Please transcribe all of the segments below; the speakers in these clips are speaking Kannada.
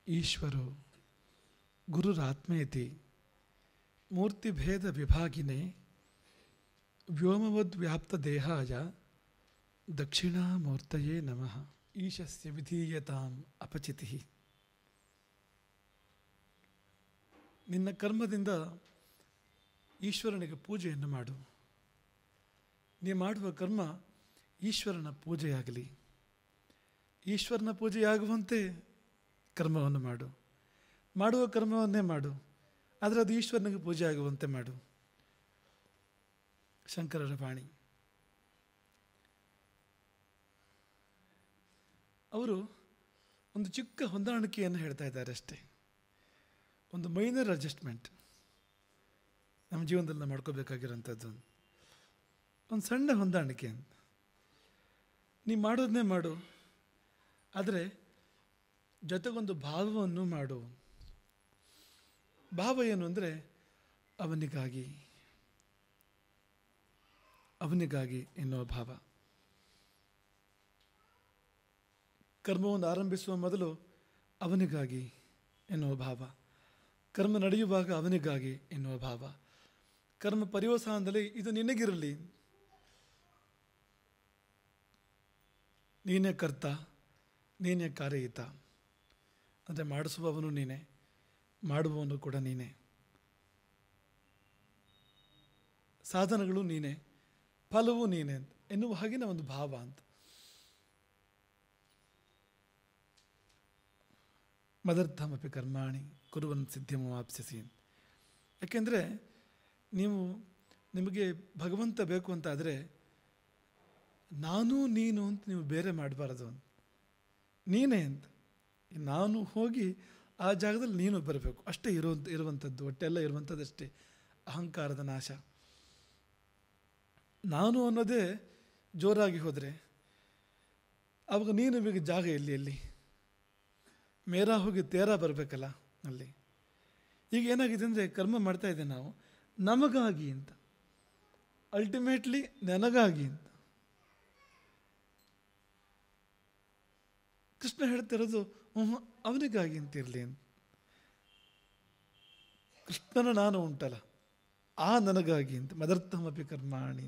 ಈಶ್ವರೋ ಗುರುರಾತ್ಮೇತಿ ಮೂರ್ತಿಭೇದ ವಿಭಾಗಿನೇ ವ್ಯೋಮವದ್ ವ್ಯಾಪ್ತ ದೇಹಾಯ ದಕ್ಷಿಣಾಮೂರ್ತಯೇ ನಮಃ. ಈಶಸ್ಯ ವಿಧೀಯತಾಂ ಅಪಚಿತಿ. ನಿನ್ನ ಕರ್ಮದಿಂದ ಈಶ್ವರನಿಗೆ ಪೂಜೆಯನ್ನು ಮಾಡು. ನೀ ಮಾಡುವ ಕರ್ಮ ಈಶ್ವರನ ಪೂಜೆಯಾಗಲಿ. ಈಶ್ವರನ ಪೂಜೆಯಾಗುವಂತೆ ಕರ್ಮವನ್ನು ಮಾಡು. ಮಾಡುವ ಕರ್ಮವನ್ನೇ ಮಾಡು, ಆದರೆ ಅದು ಈಶ್ವರನಿಗೆ ಪೂಜೆ ಆಗುವಂತೆ ಮಾಡು. ಶಂಕರರ ವಾಣಿ. ಅವರು ಒಂದು ಚಿಕ್ಕ ಹೊಂದಾಣಿಕೆಯನ್ನು ಹೇಳ್ತಾ ಇದ್ದಾರೆ ಅಷ್ಟೇ. ಒಂದು ಮೈನರ್ ಅಡ್ಜಸ್ಟ್ಮೆಂಟ್ ನಮ್ಮ ಜೀವನದಲ್ಲಿ ನಾವು ಮಾಡ್ಕೋಬೇಕಾಗಿರೋಂಥದ್ದು. ಒಂದು ಸಣ್ಣ ಹೊಂದಾಣಿಕೆ. ನೀ ಮಾಡೋದನ್ನೇ ಮಾಡು, ಆದರೆ ಜೊತೆಗೊಂದು ಭಾವವನ್ನು ಮಾಡು. ಭಾವ ಏನು ಅಂದರೆ ಅವನಿಗಾಗಿ ಎನ್ನುವ ಭಾವ. ಕರ್ಮವನ್ನು ಆರಂಭಿಸುವ ಮೊದಲು ಅವನಿಗಾಗಿ ಎನ್ನುವ ಭಾವ, ಕರ್ಮ ನಡೆಯುವಾಗ ಅವನಿಗಾಗಿ ಎನ್ನುವ ಭಾವ, ಕರ್ಮ ಪರ್ಯವಸಾನದಲ್ಲಿ ಇದು ನಿನಗಿರಲಿ, ನೀನೇ ಕರ್ತ, ನೀನೇ ಕಾರ್ಯಯಿತ. ಅಂದರೆ ಮಾಡಿಸುವವನು ನೀನೇ, ಮಾಡುವವನು ಕೂಡ ನೀನೇ, ಸಾಧನಗಳು ನೀನೇ, ಫಲವೂ ನೀನೇ ಎನ್ನುವ ಹಾಗಿನ ಒಂದು ಭಾವ ಅಂತ. ಮದರ್ಥಮಪಿ ಕರ್ಮಾಣಿ ಕುರುವನ್ ಸಿದ್ಧಿಮವಾಪ್ಸ್ಯಸಿ. ಯಾಕೆಂದರೆ ನಿಮಗೆ ಭಗವಂತ ಬೇಕು ಅಂತ ಆದರೆ ನಾನು ನೀನು ಅಂತ ನೀವು ಬೇರೆ ಮಾಡಬಾರದು. ನೀನೇ ಅಂತ, ನಾನು ಹೋಗಿ ಆ ಜಾಗದಲ್ಲಿ ನೀನು ಬರಬೇಕು ಅಷ್ಟೇ. ಇರುವಂಥದ್ದು ಒಟ್ಟೆಲ್ಲ ಇರುವಂಥದ್ದಷ್ಟೇ ಅಹಂಕಾರದ ನಾಶ. ನಾನು ಅನ್ನೋದೇ ಜೋರಾಗಿ ಹೋದರೆ ಆವಾಗ ನೀನು ಈಗ ಜಾಗ ಎಲ್ಲಿ ಮೇರಾ ಹೋಗಿ ತೇರಾ ಬರಬೇಕಲ್ಲ ಅಲ್ಲಿ. ಈಗ ಏನಾಗಿದೆ ಅಂದರೆ ಕರ್ಮ ಮಾಡ್ತಾ ಇದ್ದೇವೆ ನಾವು ನಮಗಾಗಿ ಅಂತ, ಅಲ್ಟಿಮೇಟ್ಲಿ ನನಗಾಗಿ ಅಂತ. ಕೃಷ್ಣ ಹೇಳ್ತಿರೋದು ಅವನಿಗಾಗಿ ಅಂತಿರಲಿ ಅಂತ. ಕೃಷ್ಣನ ನಾನು ಉಂಟಲ್ಲ ಆ ನನಗಾಗಿ ಅಂತ. ಮದರ್ಥಮಪಿ ಕರ್ಮಾಣಿ.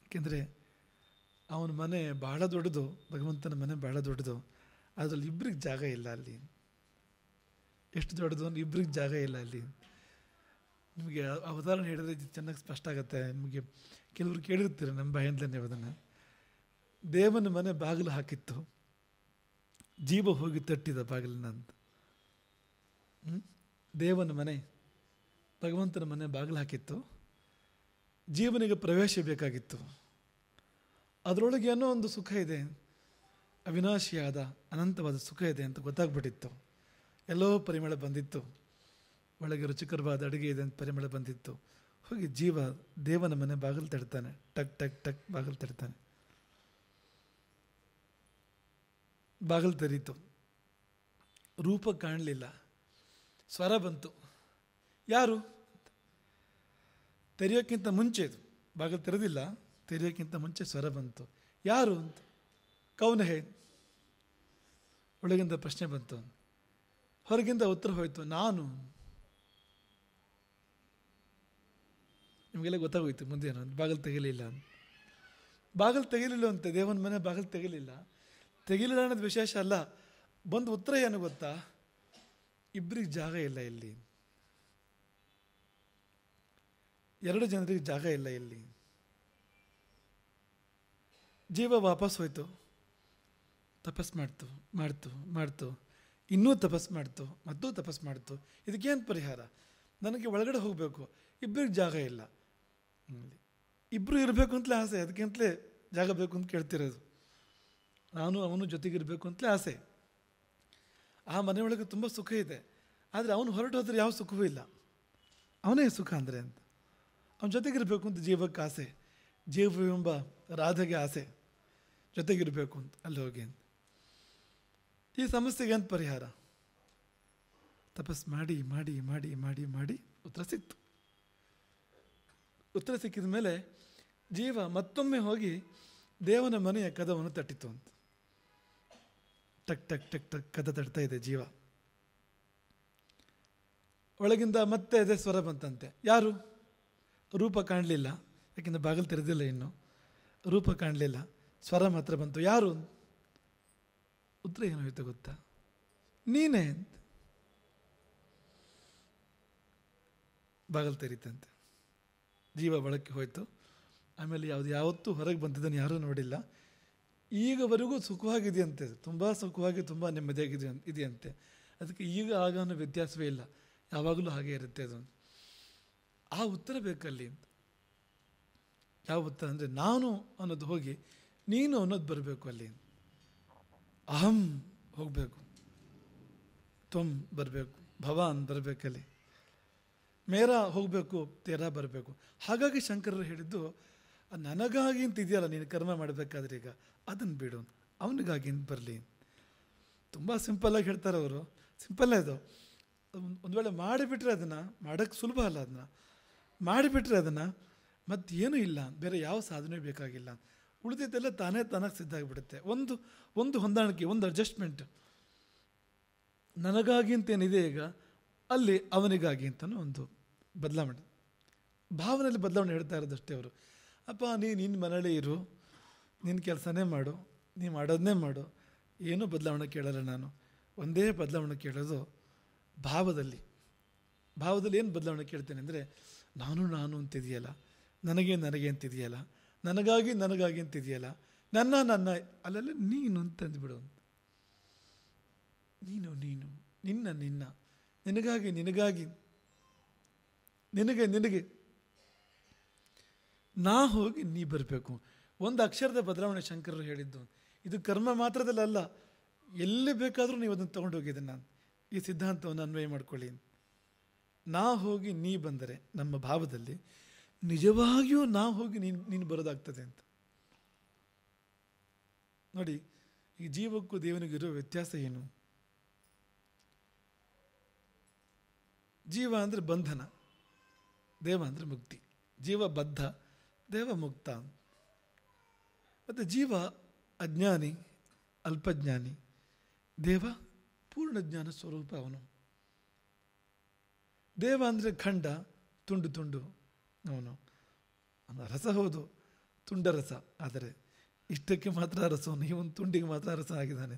ಏಕೆಂದರೆ ಅವನ ಮನೆ ಬಹಳ ದೊಡ್ಡದು, ಭಗವಂತನ ಮನೆ ಬಹಳ ದೊಡ್ಡದು, ಅದರಲ್ಲಿ ಇಬ್ಬರಿಗೆ ಜಾಗ ಇಲ್ಲ ಅಲ್ಲಿ. ಎಷ್ಟು ದೊಡ್ಡದು ಅಂದ್ರೆ ಇಬ್ಬರಿಗೆ ಜಾಗ ಇಲ್ಲ ಅಲ್ಲಿ. ನಿಮಗೆ ಆ ಉದಾಹರಣೆ ಹೇಳಿದ್ರೆ ಚೆನ್ನಾಗಿ ಸ್ಪಷ್ಟ ಆಗುತ್ತೆ. ನಿಮಗೆ ಕೆಲವರು ಕೇಳಿರ್ತೀರ ನಮ್ಮ ಬಾಯಿಂದಲೇ ಅದನ್ನು. ದೇವನ ಮನೆ ಬಾಗಿಲು ಹಾಕಿತ್ತು, ಜೀವ ಹೋಗಿ ತಟ್ಟಿದ ಬಾಗಿಲಿನ ಅಂತ. ದೇವನ ಮನೆ, ಭಗವಂತನ ಮನೆ ಬಾಗಿಲು ಹಾಕಿತ್ತು, ಜೀವನಿಗೆ ಪ್ರವೇಶ ಬೇಕಾಗಿತ್ತು. ಅದರೊಳಗೆ ಏನೋ ಒಂದು ಸುಖ ಇದೆ, ಅವಿನಾಶಿಯಾದ ಅನಂತವಾದ ಸುಖ ಇದೆ ಅಂತ ಗೊತ್ತಾಗ್ಬಿಟ್ಟಿತ್ತು. ಎಲ್ಲೋ ಪರಿಮಳ ಬಂದಿತ್ತು, ಒಳಗೆ ರುಚಿಕರವಾದ ಅಡುಗೆ ಇದೆ ಅಂತ ಪರಿಮಳ ಬಂದಿತ್ತು. ಹೋಗಿ ಜೀವ ದೇವನ ಮನೆ ಬಾಗಿಲು ತಡ್ತಾನೆ, ಟಕ್ ಟಕ್ ಟಕ್ ಬಾಗಿಲು ತಡ್ತಾನೆ. ಬಾಗಿಲು ತೆರೀತು, ರೂಪ ಕಾಣಲಿಲ್ಲ, ಸ್ವರ ಬಂತು. ಯಾರು? ತೆರೆಯೋಕ್ಕಿಂತ ಮುಂಚೆ, ಇದು ಬಾಗಿಲು ತೆರೆದಿಲ್ಲ, ತೆರೆಯೋಕ್ಕಿಂತ ಮುಂಚೆ ಸ್ವರ ಬಂತು. ಯಾರು ಅಂತ. ಕೌನ್ ಹೇ? ಒಳಗಿಂದ ಪ್ರಶ್ನೆ ಬಂತು, ಹೊರಗಿಂದ ಉತ್ತರ ಹೋಯಿತು, ನಾನು. ನಿಮಗೆಲ್ಲ ಗೊತ್ತಾಗೋಯ್ತು ಮುಂದೇನು. ಬಾಗಿಲು ತೆಗಿಲಿಲ್ಲ, ಬಾಗಿಲು ತೆಗಿಲಿಲ್ಲ ಅಂತೆ. ದೇವನ ಮನೆ ಬಾಗಿಲು ತೆಗಿಲಿಲ್ಲ. ತೆಗಿಲಿಲ್ಲ ಅನ್ನೋದು ವಿಶೇಷ ಅಲ್ಲ. ಬಂದು ಉತ್ತರ ಏನು ಗೊತ್ತಾ? ಇಬ್ಬರಿಗೆ ಜಾಗ ಇಲ್ಲ ಇಲ್ಲಿ, ಎರಡು ಜನರಿಗೆ ಜಾಗ ಇಲ್ಲ ಇಲ್ಲಿ. ಜೀವ ವಾಪಸ್ ಹೋಯ್ತು, ತಪಸ್ ಮಾಡ್ತು, ಇನ್ನೂ ತಪಸ್ ಮಾಡ್ತು, ಮತ್ತೂ ತಪಸ್ ಮಾಡ್ತು. ಇದಕ್ಕೇನು ಪರಿಹಾರ? ನನಗೆ ಒಳಗಡೆ ಹೋಗಬೇಕು, ಇಬ್ಬರಿಗೆ ಜಾಗ ಇಲ್ಲ. ಇಬ್ಬರು ಇರಬೇಕು ಅಂತಲೇ ಆಸೆ, ಅದಕ್ಕಿಂತಲೇ ಜಾಗ ಬೇಕು ಅಂತ ಕೇಳ್ತಿರೋದು. ನಾನು ಅವನು ಜೊತೆಗಿರಬೇಕು ಅಂತಲೇ ಆಸೆ. ಆ ಮನೆಯೊಳಗೆ ತುಂಬ ಸುಖ ಇದೆ, ಆದರೆ ಅವನು ಹೊರಟು ಹೋದರೆ ಯಾವ ಸುಖವೂ ಇಲ್ಲ. ಅವನೇ ಸುಖ ಅಂದರೆ ಅಂತ. ಅವನ ಜೊತೆಗಿರಬೇಕು ಅಂತ ಜೀವಕ್ಕೆ ಆಸೆ, ಜೀವವೆಂಬ ರಾಧೆಗೆ ಆಸೆ, ಜೊತೆಗಿರಬೇಕು ಅಂತ ಅಲ್ಲಿ ಹೋಗಿ ಅಂತ. ಈ ಸಮಸ್ಯೆಗೆ ಅಂತ ಪರಿಹಾರ? ತಪಸ್ ಮಾಡಿ ಮಾಡಿ ಮಾಡಿ ಮಾಡಿ ಮಾಡಿ ಉತ್ತರ ಸಿಕ್ತು. ಉತ್ತರ ಸಿಕ್ಕಿದ ಮೇಲೆ ಜೀವ ಮತ್ತೊಮ್ಮೆ ಹೋಗಿ ದೇವನ ಮನೆಯ ಕದವನ್ನು ತಟ್ಟಿತು ಅಂತ. ಟಕ್ ಟಕ್ ಟಕ್ ಟಕ್ ಕದ ತಡ್ತಾ ಇದೆ ಜೀವ. ಒಳಗಿಂದ ಮತ್ತೆ ಅದೇ ಸ್ವರ ಬಂತಂತೆ. ಯಾರು? ರೂಪ ಕಾಣಲಿಲ್ಲ, ಯಾಕೆಂದರೆ ಬಾಗಿಲು ತೆರೆದಿಲ್ಲ ಇನ್ನು. ರೂಪ ಕಾಣಲಿಲ್ಲ, ಸ್ವರ ಮಾತ್ರ ಬಂತು. ಯಾರು? ಉತ್ತರ ಏನು ಹೋಯ್ತು ಗೊತ್ತಾ? ನೀನೇ. ಬಾಗಿಲು ತೆರೀತಂತೆ, ಜೀವ ಒಳಕ್ಕೆ ಹೋಯ್ತು. ಆಮೇಲೆ ಯಾವತ್ತೂ ಹೊರಗೆ ಬಂದಿದ್ದನ್ನು ಯಾರೂ ನೋಡಿಲ್ಲ. ಈಗವರೆಗೂ ಸುಖವಾಗಿದೆಯಂತೆ, ತುಂಬ ಸುಖವಾಗಿ, ತುಂಬ ಇದೆಯಂತೆ. ಅದಕ್ಕೆ ಈಗ ಆಗ ಅನ್ನೋ ವ್ಯತ್ಯಾಸವೇ ಇಲ್ಲ, ಯಾವಾಗಲೂ ಹಾಗೆ ಇರುತ್ತೆ ಅದು. ಆ ಉತ್ತರ ಬೇಕಲ್ಲಿ. ಯಾವ ಉತ್ತರ ಅಂದರೆ ನಾನು ಅನ್ನೋದು ಹೋಗಿ ನೀನು ಅನ್ನೋದು ಬರಬೇಕು ಅಲ್ಲಿ. ಅಹಂ ಹೋಗಬೇಕು, ತ್ವಂ ಬರಬೇಕು, ಭವಾನ್ ಬರಬೇಕಲ್ಲಿ, ಮೇರಾ ಹೋಗಬೇಕು, ತೇರಾ ಬರಬೇಕು. ಹಾಗಾಗಿ ಶಂಕರರು ಹೇಳಿದ್ದು, ನನಗಾಗಿ ಅಂತ ಇದೆಯಲ್ಲ ನೀನು ಕರ್ಮ ಮಾಡಬೇಕಾದ್ರೆ ಈಗ ಅದನ್ನು ಬಿಡು, ಅವನಿಗಾಗಿ ಅಂತ ಬರಲಿ. ತುಂಬ ಸಿಂಪಲ್ಲಾಗಿ ಹೇಳ್ತಾರೆ ಅವರು. ಸಿಂಪಲ್ಲೇ ಅದು. ಒಂದು ವೇಳೆ ಮಾಡಿಬಿಟ್ರೆ ಅದನ್ನು ಮಾಡೋಕ್ಕೆ ಸುಲಭ ಅಲ್ಲ. ಅದನ್ನು ಮಾಡಿಬಿಟ್ರೆ ಅದನ್ನು ಮತ್ತೇನೂ ಇಲ್ಲ, ಬೇರೆ ಯಾವ ಸಾಧನೆ ಬೇಕಾಗಿಲ್ಲ. ಉಳಿದಿದ್ದೆಲ್ಲ ತಾನಾಗಿ ಸಿದ್ಧ ಆಗಿಬಿಡುತ್ತೆ. ಒಂದು ಹೊಂದಾಣಿಕೆ, ಒಂದು ಅಡ್ಜಸ್ಟ್ಮೆಂಟ್. ನನಗಾಗಿ ಅಂತೇನಿದೆ ಈಗ ಅಲ್ಲಿ ಅವನಿಗಾಗಿ ಅಂತಲೂ ಒಂದು ಬದಲಾವಣೆ, ಭಾವನೆಯಲ್ಲಿ ಬದಲಾವಣೆ ಹೇಳ್ತಾ ಇರೋದಷ್ಟೇ ಅವರು. ಅಪ್ಪ ನಿನ್ನ ಮನೇಲಿ ಇರು, ನಿನ್ನ ಕೆಲಸನೇ ಮಾಡು, ನೀ ಮಾಡೋದನ್ನೇ ಮಾಡು, ಏನೂ ಬದಲಾವಣೆ ಕೇಳಲ್ಲ ನಾನು. ಒಂದೇ ಬದಲಾವಣೆ ಕೇಳೋದು ಭಾವದಲ್ಲಿ. ಏನು ಬದಲಾವಣೆ ಕೇಳ್ತೇನೆ ಅಂದರೆ, ನಾನು ಅಂತಿದೆಯಲ್ಲ, ನನಗೆ ಅಂತಿದೆಯಲ್ಲ, ನನಗಾಗಿ ಅಂತಿದೆಯಲ್ಲ, ನನ್ನ ಅಲ್ಲೆಲ್ಲ ನೀನು ಅಂತಂದುಬಿಡು. ನೀನು ನಿನ್ನ ನಿನಗಾಗಿ ನಿನಗೆ ನಾ ಹೋಗಿ ನೀ ಬರಬೇಕು. ಒಂದು ಅಕ್ಷರದ ಬದಲಾವಣೆ ಶಂಕರರು ಹೇಳಿದ್ದು. ಇದು ಕರ್ಮ ಮಾತ್ರದಲ್ಲ, ಎಲ್ಲಿ ಬೇಕಾದರೂ ನೀವು ಅದನ್ನು ತೊಗೊಂಡೋಗಿದ್ದೆ. ನಾನು ಈ ಸಿದ್ಧಾಂತವನ್ನು ಅನ್ವಯ ಮಾಡ್ಕೊಳ್ಳಿ. ನಾ ಹೋಗಿ ನೀ ಬಂದರೆ ನಮ್ಮ ಭಾವದಲ್ಲಿ ನಿಜವಾಗಿಯೂ ನಾ ಹೋಗಿ ನೀನು ಬರೋದಾಗ್ತದೆ ಅಂತ. ನೋಡಿ, ಈ ಜೀವಕ್ಕೂ ದೇವನಿಗಿರೋ ವ್ಯತ್ಯಾಸ ಏನು? ಜೀವ ಅಂದರೆ ಬಂಧನ, ದೇವ ಅಂದರೆ ಮುಕ್ತಿ. ಜೀವ ಬದ್ಧ, ದೇವ ಮುಕ್ತ. ಮತ್ತು ಜೀವ ಅಜ್ಞಾನಿ, ಅಲ್ಪಜ್ಞಾನಿ. ದೇವ ಪೂರ್ಣ ಜ್ಞಾನ ಸ್ವರೂಪ ಅವನು. ದೇವ ಅಂದರೆ ಖಂಡ, ತುಂಡು ಅವನು. ರಸ ಹೌದು, ತುಂಡರಸ. ಆದರೆ ಇಷ್ಟಕ್ಕೆ ಮಾತ್ರ ರಸವನು, ಇವನು ತುಂಡಿಗೆ ಮಾತ್ರ ರಸ ಆಗಿದ್ದಾನೆ.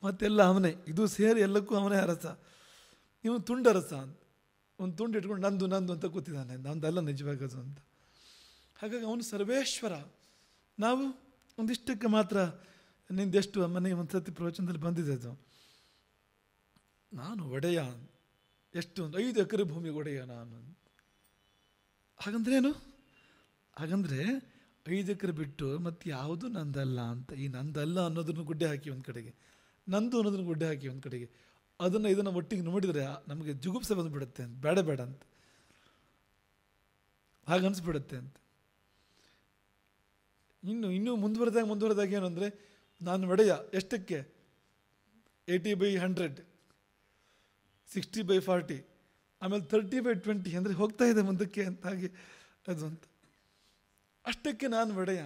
ಮತ್ತೆಲ್ಲ ಅವನೇ, ಇದು ಸೇರಿ ಎಲ್ಲಕ್ಕೂ ಅವನೇ ರಸ. ಇವನು ತುಂಡರಸ ಅಂತ ಒಂದು ತುಂಡು ಇಟ್ಕೊಂಡು ನಂದು ಅಂತ ಕೂತಿದ್ದಾನೆ. ನಂದೆಲ್ಲ ನಿಜವಾಗದು ಅಂತ. ಹಾಗಾಗಿ ಅವನು ಸರ್ವೇಶ್ವರ. ನಾವು ಒಂದಿಷ್ಟಕ್ಕೆ ಮಾತ್ರ. ನಿಂದೆಷ್ಟು ಮನೆ ಒಂದು ಸರ್ತಿ ಪ್ರವಚನದಲ್ಲಿ ಬಂದಿದೆ ಅದು. ನಾನು ಒಡೆಯ, ಎಷ್ಟು 5 ಎಕರೆ ಭೂಮಿ ಒಡೆಯ ನಾನು. ಹಾಗಂದ್ರೇನು? ಹಾಗಂದರೆ 5 ಎಕರೆ ಬಿಟ್ಟು ಮತ್ತು ಯಾವುದು ನಂದಲ್ಲ ಅಂತ. ಈ ನಂದಲ್ಲ ಅನ್ನೋದನ್ನು ಗುಡ್ಡೆ ಹಾಕಿ ಒಂದು ಕಡೆಗೆ, ನಂದು ಅನ್ನೋದನ್ನು ಗುಡ್ಡೆ ಹಾಕಿ ಒಂದು ಕಡೆಗೆ, ಇದನ್ನು ಒಟ್ಟಿಗೆ ನೋಡಿದರೆ ನಮಗೆ ಜುಗುಪ್ಸೆ ಬಂದುಬಿಡುತ್ತೆ ಅಂತ. ಬೇಡ ಅಂತ ಹಾಗನ್ಸ್ಬಿಡುತ್ತೆ ಅಂತ. ಇನ್ನೂ ಮುಂದುವರೆದಾಗ ಏನು ಅಂದರೆ, ನಾನು ಒಡೆಯ ಎಷ್ಟಕ್ಕೆ? 80/100, 60/40, ಆಮೇಲೆ 30/20 ಅಂದರೆ ಹೋಗ್ತಾ ಇದೆ ಮುಂದಕ್ಕೆ ಅಂತ. ಹಾಗೆ ಅದು ಅಂತ. ಅಷ್ಟಕ್ಕೆ ನಾನು ಒಡೆಯ.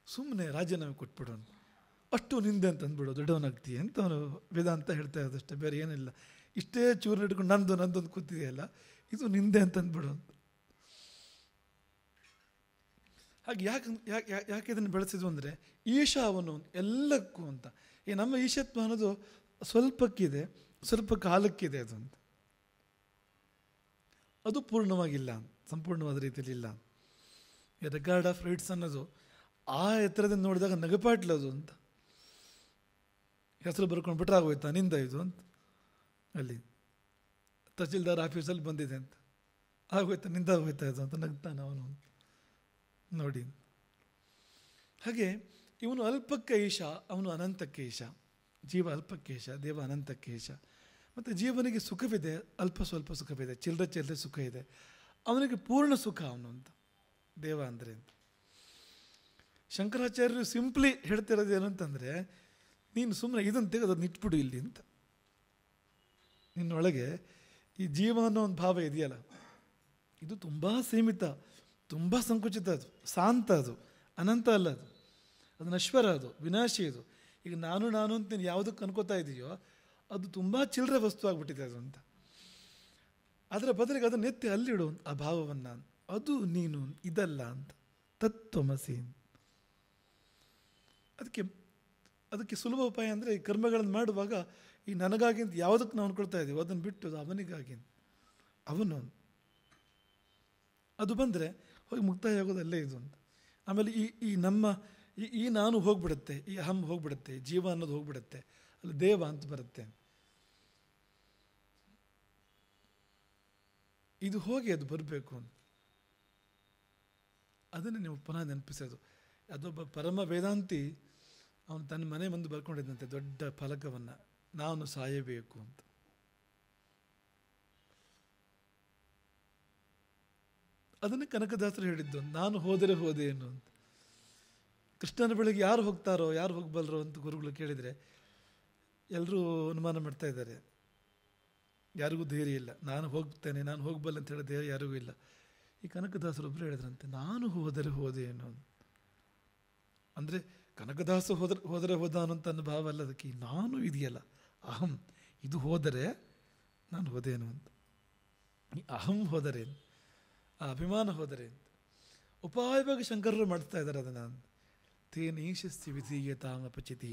ಸುಮ್ಮನೆ ರಾಜೀನಾಮೆ ಕೊಟ್ಬಿಡು, ಅಷ್ಟು ನಿಂದೆ ಅಂತ ಅಂದ್ಬಿಡು, ದೊಡ್ಡವನಾಗ್ತೀಯ ಅಂತ ಅವನು ವೇದಾಂತ ಹೇಳ್ತಾ ಇರೋದಷ್ಟೇ, ಬೇರೆ ಏನಿಲ್ಲ. ಇಷ್ಟೇ ಚೂರು ಇಟ್ಕೊಂಡು ನಂದು ಅಂತ ಕೂತಿದೆಯಲ್ಲ, ಇದು ನಿಂದೆ ಅಂತ ಅಂದ್ಬಿಡು ಅಂತ. ಹಾಗೆ ಯಾಕೆ ಇದನ್ನು ಬೆಳೆಸಿದ್ವು ಅಂದರೆ, ಈಶ ಅವನು ಎಲ್ಲಕ್ಕೂ ಅಂತ. ಈ ನಮ್ಮ ಈಶತ್ವ ಅನ್ನೋದು ಸ್ವಲ್ಪಕ್ಕಿದೆ, ಸ್ವಲ್ಪ ಕಾಲಕ್ಕಿದೆ ಅದು ಅಂತ. ಅದು ಪೂರ್ಣವಾಗಿಲ್ಲ, ಸಂಪೂರ್ಣವಾದ ರೀತಿಯಲ್ಲಿ ಇಲ್ಲ. ರೆಕಾರ್ಡ್ ಆಫ್ ರೈಟ್ಸ್ ಅನ್ನೋದು ಆ ಎತ್ತರದಿಂದ ನೋಡಿದಾಗ ನಗಪಾಟ್ಲದು ಅಂತ. ಹೆಸರು ಬರ್ಕೊಂಡು ಬಿಟ್ರೆ ಆಗೋಯ್ತಾ ನಿಂದ ಇದು ಅಂತ. ಅಲ್ಲಿ ತಹಸೀಲ್ದಾರ್ ಆಫೀಸಲ್ಲಿ ಬಂದಿದೆ ಅಂತ ಆಗೋಯ್ತಾ, ನಿಂದ ಆಗೋಯ್ತಾ ಇದು ಅಂತ ನಗ್ತಾನೆ ಅವನು ನೋಡಿ. ಹಾಗೆ ಇವನು ಅಲ್ಪಕ್ಕೆ ಈಶ, ಅವನು ಅನಂತಕ್ಕೆ ಈಶ. ಜೀವ ಅಲ್ಪಕ್ಕೆ ಈಶ, ದೇವ ಅನಂತಕ್ಕೆ ಈಶ. ಮತ್ತು ಜೀವನಿಗೆ ಸುಖವಿದೆ, ಅಲ್ಪ ಸ್ವಲ್ಪ ಸುಖವಿದೆ, ಚಿಲ್ಲರೆ ಸುಖ ಇದೆ. ಅವನಿಗೆ ಪೂರ್ಣ ಸುಖ ಅವನು ಅಂತ ದೇವ ಅಂದರೆ ಅಂತ. ಶಂಕರಾಚಾರ್ಯರು ಸಿಂಪ್ಲಿ ಹೇಳ್ತಿರೋದು ಏನು ಅಂತಂದರೆ, ನೀನು ಸುಮ್ಮನೆ ಇದನ್ನು ತೆಗೆದು ಅದನ್ನ ಇಟ್ಬಿಡು ಇಲ್ಲಿ ಅಂತ. ನಿನ್ನೊಳಗೆ ಈ ಜೀವ ಅನ್ನೋ ಒಂದು ಭಾವ ಇದೆಯಲ್ಲ, ಇದು ತುಂಬ ಸೀಮಿತ, ತುಂಬ ಸಂಕುಚಿತ, ಅದು ಶಾಂತ, ಅದು ಅನಂತ ಅಲ್ಲ, ಅದು ನಶ್ವರ, ಅದು ವಿನಾಶಿ. ಇದು ಈಗ ನಾನು ಅಂತ ನೀನು ಯಾವುದಕ್ಕೆ ಅನ್ಕೋತಾ ಇದೆಯೋ ಅದು ತುಂಬ ಚಿಲ್ಲರೆ ವಸ್ತು ಆಗಿಬಿಟ್ಟಿದೆ ಅದು ಅಂತ. ಅದರ ಬದಲಿಗೆ ಅದನ್ನು ಎತ್ತಿ ಅಲ್ಲಿಡು ಆ ಭಾವವನ್ನು, ಅದು ನೀನು ಇದಲ್ಲ ಅಂತ. ತತ್ವಮಸಿ. ಅದಕ್ಕೆ ಸುಲಭ ಉಪಾಯ ಅಂದರೆ ಈ ಕರ್ಮಗಳನ್ನು ಮಾಡುವಾಗ ಈ ನನಗಾಗಿ ಅಂತ ಯಾವುದಕ್ಕೆ ನಾವು ಅನ್ಕೊಳ್ತಾ ಇದ್ದೀವಿ ಅದನ್ನು ಬಿಟ್ಟು ಅದು ಅವನಿಗಾಗಿ, ಅವನು ಅದು ಬಂದರೆ ಹೋಗಿ ಮುಕ್ತಾಯ ಆಗೋದು ಅಲ್ಲೇ ಇದು ಅಂತ. ಆಮೇಲೆ ಈ ನಮ್ಮ ಈ ನಾನು ಹೋಗ್ಬಿಡುತ್ತೆ, ಈ ಅಹಂ ಹೋಗ್ಬಿಡುತ್ತೆ, ಜೀವ ಅನ್ನೋದು ಹೋಗ್ಬಿಡುತ್ತೆ, ಅಲ್ಲಿ ದೇವ ಅಂತ ಬರುತ್ತೆ. ಇದು ಹೋಗಿ ಅದು ಬರಬೇಕು ಅಂತ. ಅದನ್ನು ನೀವು ಪುನಃ ನೆನಪಿಸೋದು. ಅದೊಬ್ಬ ಪರಮ ವೇದಾಂತಿ ಅವನು ತನ್ನ ಮನೆ ಮುಂದೆ ಬರ್ಕೊಂಡಿದ್ದಂತೆ ದೊಡ್ಡ ಫಲಕವನ್ನು, ನಾನು ಸಾಯಬೇಕು ಅಂತ. ಅದನ್ನು ಕನಕದಾಸರು ಹೇಳಿದ್ದು, ನಾನು ಹೋದರೆ ಹೋದೇನು ಅಂತ. ಕೃಷ್ಣನ ಬಳಿಗೆ ಯಾರು ಹೋಗ್ತಾರೋ ಯಾರು ಹೋಗಬಲ್ಲರೋ ಅಂತ ಗುರುಗಳು ಕೇಳಿದರೆ ಎಲ್ಲರೂ ಅನುಮಾನ ಮಾಡ್ತಾ ಇದ್ದಾರೆ. ಯಾರಿಗೂ ಧೈರ್ಯ ಇಲ್ಲ, ನಾನು ಹೋಗ್ತೇನೆ ನಾನು ಹೋಗಬಲ್ಲ ಅಂತ ಹೇಳೋ ಧೈರ್ಯ ಯಾರಿಗೂ ಇಲ್ಲ. ಈ ಕನಕದಾಸರೊಬ್ಬರು ಹೇಳಿದ್ರಂತೆ, ನಾನು ಹೋದರೆ ಹೋದೇನು ಅಂದರೆ ಕನಕದಾಸ ಹೋದರೆ ಹೋದಾನು ಅಂತ ಅನ್ನೋ ಭಾವ ಅಲ್ಲ ಅದಕ್ಕೆ. ನಾನು ಇದೆಯಲ್ಲ ಅಹಂ, ಇದು ಹೋದರೆ ನಾನು ಹೋದೇನು ಅಂತ. ಈ ಅಹಂ ಹೋದರೆ, ಆ ಅಭಿಮಾನ ಹೋದರೆ ಅಂತ ಉಪಾಯವಾಗಿ ಶಂಕರರು ಮಾಡ್ತಾ ಇದ್ದಾರೆ ಅದನ್ನು. ತೇನೀಶಸ್ತಿ ವಿಧೀಯತಾಮಪಚಿತಿ,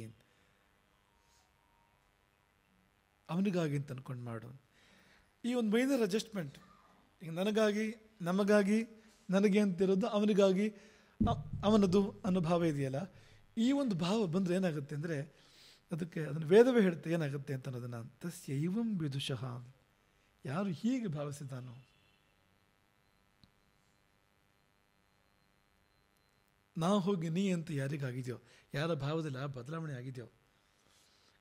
ಅವನಿಗಾಗಿ ಅಂತ ಅಂದ್ಕೊಂಡು ಮಾಡು. ಈ ಒಂದು ಮೈನರ್ ಅಡ್ಜಸ್ಟ್ಮೆಂಟ್, ಈಗ ನನಗಾಗಿ ನಮಗಾಗಿ ನನಗೆ ಅಂತಿರೋದು ಅವನಿಗಾಗಿ ಅವನದು ಅನ್ನೋ ಭಾವ ಇದೆಯಲ್ಲ, ಈ ಒಂದು ಭಾವ ಬಂದರೆ ಏನಾಗುತ್ತೆ ಅಂದರೆ ಅದಕ್ಕೆ ಅದನ್ನು ವೇದವೇ ಹೇಳುತ್ತೆ ಏನಾಗುತ್ತೆ ಅಂತ ಅನ್ನೋದನ್ನು. ತಸ್ಯೈವಂ ವಿದುಷಃ, ಯಾರು ಹೀಗೆ ಭಾವಿಸಿದಾನೋ, ನಾವು ಹೋಗಿ ನೀ ಅಂತ ಯಾರಿಗಾಗಿದೆಯೋ, ಯಾರ ಭಾವದಲ್ಲಿ ಆ ಬದಲಾವಣೆ ಆಗಿದೆಯೋ,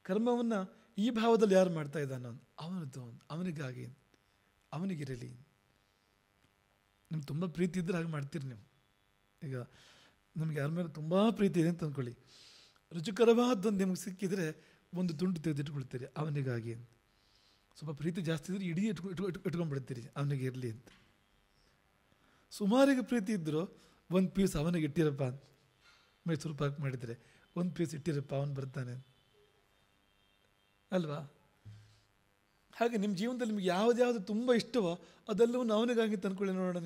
ಕರ್ಮವನ್ನು ಈ ಭಾವದಲ್ಲಿ ಯಾರು ಮಾಡ್ತಾ ಇದ್ದಾನೋ ಅವನದ್ದು, ಅವನಿಗಾಗಿ, ಅವನಿಗಿರಲಿ. ನಿಮ್ಗೆ ತುಂಬ ಪ್ರೀತಿ ಇದ್ದರೆ ಹಾಗೆ ಮಾಡ್ತೀರಿ ನೀವು. ಈಗ ನಮಗೆ ಯಾರ ಮೇಲೆ ತುಂಬ ಪ್ರೀತಿ ಇದೆ ಅಂತ ಅಂದ್ಕೊಳ್ಳಿ, ರುಚಿಕರವಾದೊಂದು ನಿಮಗೆ ಸಿಕ್ಕಿದರೆ ಒಂದು ತುಂಡು ತೆಗೆದಿಟ್ಕೊಳ್ತೀರಿ ಅವನಿಗಾಗಿ. ಸ್ವಲ್ಪ ಪ್ರೀತಿ ಜಾಸ್ತಿ ಇದ್ದರೆ ಇಡೀ ಇಟ್ಕೊಂಡ್ಬಿಡ್ತೀರಿ ಅವನಿಗೆ ಇರಲಿ ಅಂತ. ಸುಮಾರಿಗೆ ಪ್ರೀತಿ ಇದ್ದರೂ ಒಂದು ಪೀಸ್ ಅವನಿಗೆ ಇಟ್ಟಿರಪ್ಪ ಅಂತ, ಮೈಸೂರು ಪಾಕ್ ಮಾಡಿದರೆ ಒಂದು ಪೀಸ್ ಇಟ್ಟಿರಪ್ಪ ಅವನು ಬರ್ತಾನೆ ಅಲ್ವಾ. ಹಾಗೆ ನಿಮ್ಮ ಜೀವನದಲ್ಲಿ ನಿಮ್ಗೆ ಯಾವ್ದು ತುಂಬ ಇಷ್ಟವೋ ಅದೆಲ್ಲವನ್ನು ಅವನಿಗಾಗಿ ತಂದ್ಕೊಳ್ಳಿ ನೋಡೋಣ.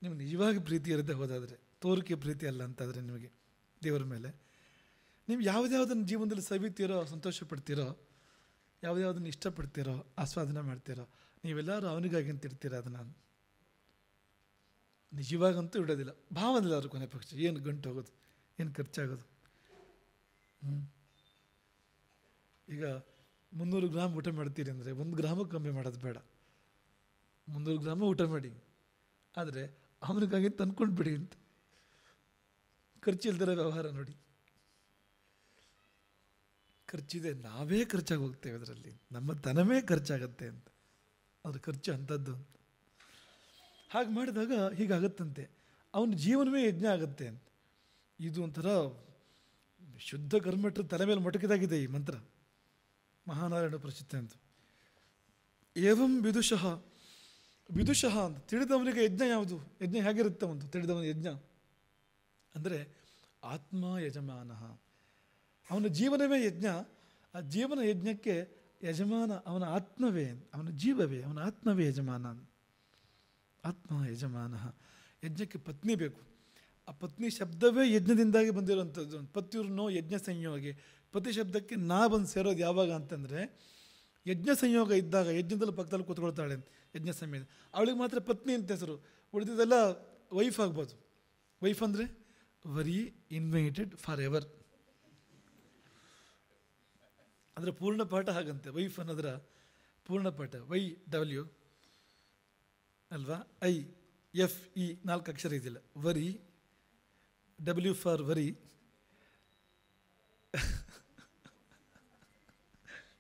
ನಿಮ್ಗೆ ನಿಜವಾಗಿ ಪ್ರೀತಿ ಇರದೆ ಹೋದಾದರೆ, ತೋರಿಕೆ ಪ್ರೀತಿ ಅಲ್ಲ ಅಂತಾದರೆ ನಿಮಗೆ ದೇವರ ಮೇಲೆ, ನೀವು ಯಾವುದ್ಯಾವುದನ್ನು ಜೀವನದಲ್ಲಿ ಸವಿತೀರೋ, ಸಂತೋಷ ಪಡ್ತೀರೋ, ಯಾವುದ್ಯಾವುದನ್ನು ಇಷ್ಟಪಡ್ತೀರೋ, ಆಸ್ವಾದನೆ ಮಾಡ್ತೀರೋ, ನೀವೆಲ್ಲರೂ ಅವನಿಗಾಗಿ ಅಂತ ಇರ್ತೀರ. ಅದನ್ನು ನಿಜವಾಗಂತೂ ಇಡೋದಿಲ್ಲ, ಭಾವನೆಲ್ಲ ಅವ್ರ ಕೊನೆ ಪಕ್ಷ ಏನು ಗಂಟು ಹೋಗೋದು, ಏನು ಖರ್ಚಾಗೋದು. ಈಗ 300 ಗ್ರಾಮ್ ಊಟ ಮಾಡ್ತೀರಿ ಅಂದರೆ 1 ಗ್ರಾಮು ಕಮ್ಮಿ ಮಾಡೋದು ಬೇಡ, 300 ಗ್ರಾಮ ಊಟ ಮಾಡಿ. ಆದರೆ ಅವನಿಗಾಗಿ ತಂದ್ಕೊಂಡು ಬಿಡಿ ಅಂತ. ಖರ್ಚಿಲ್ದಿರೋ ವ್ಯವಹಾರ ನೋಡಿ, ಖರ್ಚಿದೆ, ನಾವೇ ಖರ್ಚಾಗಿ ಹೋಗ್ತೇವೆ ಅದರಲ್ಲಿ, ನಮ್ಮ ಧನವೇ ಖರ್ಚಾಗತ್ತೆ ಅಂತ. ಅದ್ರ ಖರ್ಚು ಅಂಥದ್ದು ಅಂತ. ಹಾಗೆ ಮಾಡಿದಾಗ ಹೀಗಾಗತ್ತಂತೆ, ಅವನ ಜೀವನವೇ ಯಜ್ಞ ಆಗುತ್ತೆ ಅಂತ. ಇದು ಒಂಥರ ಶುದ್ಧ ಕರ್ಮಠರ ತಲೆ ಮೇಲೆ ಮೊಟಕಿದಾಗಿದೆ ಈ ಮಂತ್ರ, ಮಹಾನಾರಾಯಣ ಪ್ರಸಿದ್ಧ ಅಂತ. ಏವಂ ವಿದುಷಃ, ವಿದುಷಃ ಅಂತ ತಿಳಿದವನಿಗೆ ಯಜ್ಞ ಯಾವುದು, ಯಜ್ಞ ಹೇಗಿರುತ್ತೆ ಒಂದು ತಿಳಿದವನ ಯಜ್ಞ ಅಂದರೆ ಆತ್ಮ ಯಜಮಾನ, ಅವನ ಜೀವನವೇ ಯಜ್ಞ. ಆ ಜೀವನ ಯಜ್ಞಕ್ಕೆ ಯಜಮಾನ ಅವನ ಆತ್ಮವೇ, ಅವನ ಜೀವವೇ, ಅವನ ಆತ್ಮವೇ ಯಜಮಾನ. ಆತ್ಮ ಯಜಮಾನ. ಯಜ್ಞಕ್ಕೆ ಪತ್ನಿ ಬೇಕು. ಆ ಪತ್ನಿ ಶಬ್ದವೇ ಯಜ್ಞದಿಂದಾಗಿ ಬಂದಿರುವಂಥದ್ದು. ಪತ್ಯುರ್ನೋ ಯಜ್ಞ ಸಂಯೋಗಿ, ಪತಿ ಶಬ್ದಕ್ಕೆ ನಾ ಬಂದು ಸೇರೋದು ಯಾವಾಗ ಅಂತಂದರೆ ಯಜ್ಞ ಸಂಯೋಗ ಇದ್ದಾಗ, ಯಜ್ಞದಲ್ಲಿ ಪಕ್ಕದಲ್ಲಿ ಕೂತ್ಕೊಳ್ತಾಳೆ ಯಜ್ಞ ಸಮಯ, ಅವಳಿಗೆ ಮಾತ್ರ ಪತ್ನಿ ಅಂತ ಹೆಸರು. ಉಳಿದಿದ್ದೆಲ್ಲ ವೈಫ್ ಆಗ್ಬೋದು. ವೈಫ್ ಅಂದರೆ ವೆರಿ ಇನ್ವೈಟೆಡ್ ಫಾರ್ ಎವರ್. ಅದರ ಪೂರ್ಣ ಪಾಠ ಹಾಗಂತೆ, ವೈಫ್ ಅನ್ನೋದರ ಪೂರ್ಣ ಪಾಠ WY ಅಲ್ವಾ, IFE 4 ಅಕ್ಷರ ಇದೆಯಲ್ಲ, ವರಿ, W ಫಾರ್ ವರಿ.